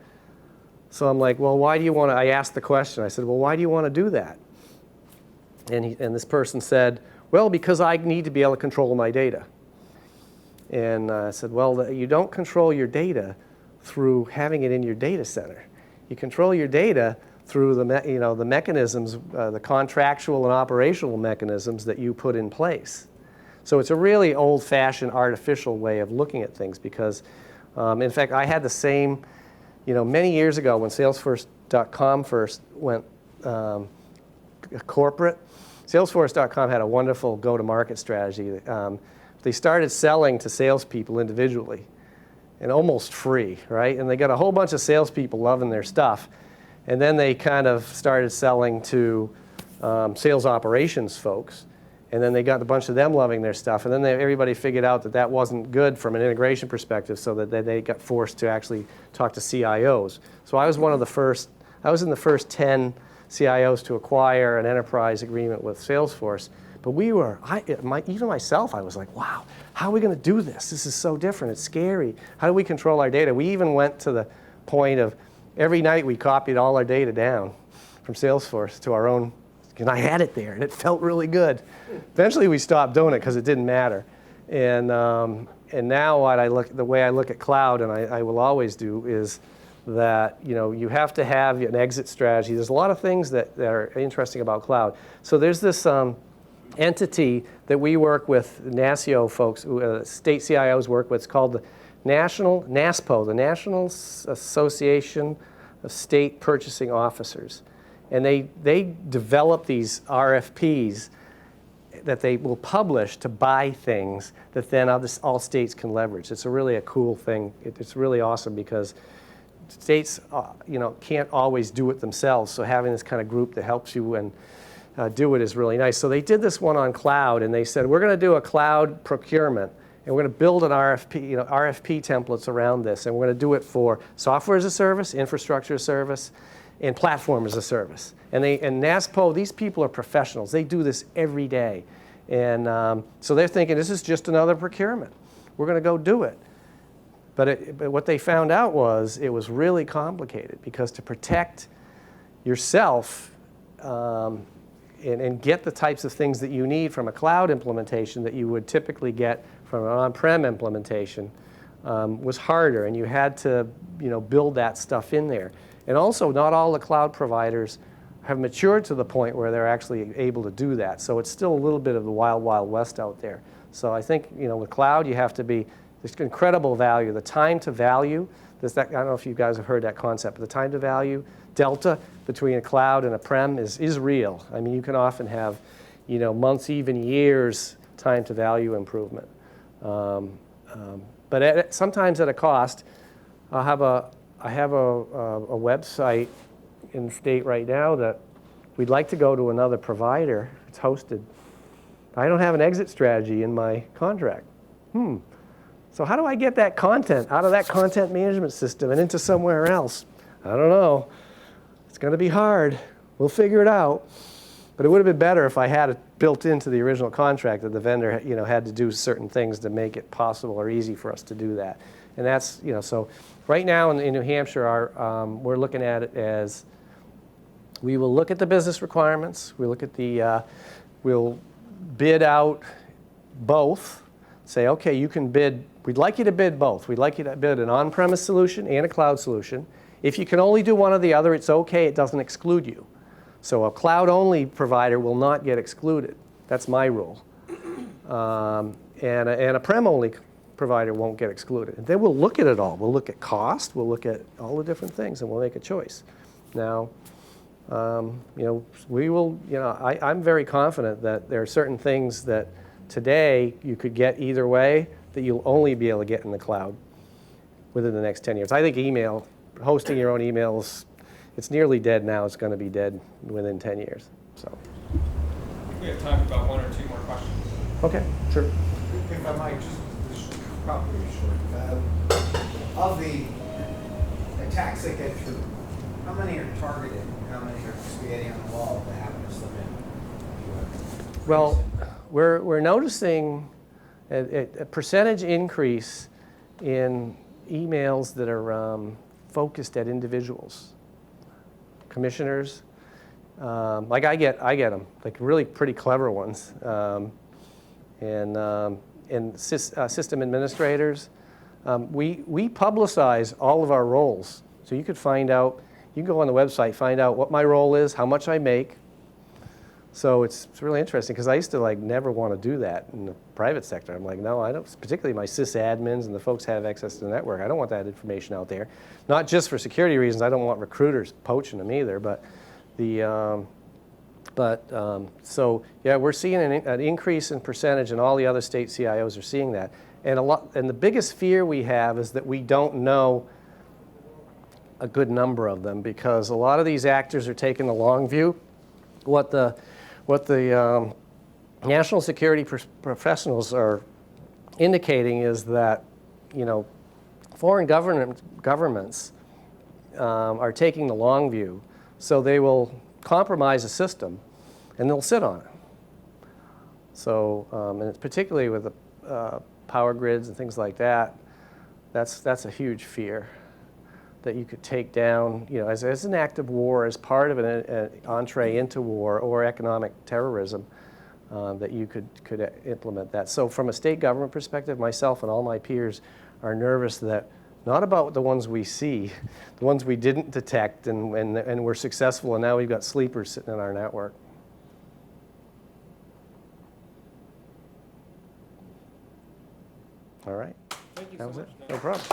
I'm like, well, why do you want to, I asked the question, I said, well, why do you want to do that? And this person said, well, because I need to be able to control my data. And I said, well, you don't control your data through having it in your data center. You control your data through the mechanisms, the contractual and operational mechanisms that you put in place. So it's a really old-fashioned artificial way of looking at things because, in fact, I had the same, many years ago when Salesforce.com first went corporate, Salesforce.com had a wonderful go-to-market strategy. They started selling to salespeople individually and almost free, right? And they got a whole bunch of salespeople loving their stuff. And then they kind of started selling to sales operations folks. And then they got a bunch of them loving their stuff. And then everybody figured out that that wasn't good from an integration perspective, so that they got forced to actually talk to CIOs. So I was in the first 10 CIOs to acquire an enterprise agreement with Salesforce, But even myself, I was like, wow, how are we going to do this? This is so different. It's scary. How do we control our data? We even went to the point of every night we copied all our data down from Salesforce to our own, and I had it there, and it felt really good. Eventually, we stopped doing it because it didn't matter. And now the way I look at cloud, and I will always do, is that you have to have an exit strategy. There's a lot of things that are interesting about cloud. So there's this entity that we work with, NASCIO folks, state CIOs work with. It's called the NASPO, the National Association of State Purchasing Officers. And they develop these RFPs that they will publish to buy things that then all states can leverage. It's really a cool thing. It's really awesome because states can't always do it themselves. So having this kind of group that helps you and do it is really nice. So they did this one on cloud, and they said, we're going to do a cloud procurement, and we're going to build an RFP, RFP templates around this, and we're going to do it for software as a service, infrastructure as a service, and platform as a service. And NASPO, these people are professionals. They do this every day. And so they're thinking, this is just another procurement. We're going to go do it. But what they found out was it was really complicated, because to protect yourself and get the types of things that you need from a cloud implementation that you would typically get from an on-prem implementation was harder, and you had to build that stuff in there. And also, not all the cloud providers have matured to the point where they're actually able to do that. So it's still a little bit of the wild, wild west out there. So I think with cloud, you have to be, there's incredible value. The time to value, I don't know if you guys have heard that concept, but the time to value delta between a cloud and a prem is real. I mean, you can often have months, even years, time to value improvement. But sometimes at a cost. I have a website in the state right now that we'd like to go to another provider. It's hosted. I don't have an exit strategy in my contract. So how do I get that content out of that content management system and into somewhere else? I don't know. It's going to be hard. We'll figure it out. But it would have been better if I had it built into the original contract that the vendor had to do certain things to make it possible or easy for us to do that. And that's, so right now in New Hampshire, we're looking at it as we will look at the business requirements. We look at we'll bid out both. Say, okay, you can bid, we'd like you to bid both. We'd like you to bid an on-premise solution and a cloud solution. If you can only do one or the other, it's okay. It doesn't exclude you. So a cloud-only provider will not get excluded. That's my rule. And a prem-only provider won't get excluded. And then we'll look at it all. We'll look at cost. We'll look at all the different things, and we'll make a choice. Now, we will. I'm very confident that there are certain things that today you could get either way that you'll only be able to get in the cloud within the next 10 years. I think email, hosting your own emails, it's nearly dead now. It's going to be dead within 10 years. So. We have time for about one or two more questions. Okay, sure. If I might, this is probably short. Of the attacks that get through, how many are targeted? How many are spaghetti on the wall that happen to slip in? Well, we're noticing a percentage increase in emails that are focused at individuals, commissioners. Like I get them, like really pretty clever ones, and system administrators. We publicize all of our roles, so you could find out. You can go on the website, find out what my role is, how much I make. So it's really interesting, because I used to never want to do that in the private sector. I'm like, no, I don't. Particularly my sysadmins and the folks who have access to the network. I don't want that information out there. Not just for security reasons. I don't want recruiters poaching them either. But so yeah, we're seeing an increase in percentage, and all the other state CIOs are seeing that. And the biggest fear we have is that we don't know a good number of them, because a lot of these actors are taking the long view. What the national security professionals are indicating is that foreign governments are taking the long view, so they will compromise a system and they'll sit on it. So, and it's particularly with the power grids and things like that, that's a huge fear, that you could take down, as an act of war, as part of an entree into war or economic terrorism, that you could implement that. So from a state government perspective, myself and all my peers are nervous that, not about the ones we see, the ones we didn't detect and we're successful, and now we've got sleepers sitting in our network. All right. Thank you That so was much. it. No problem.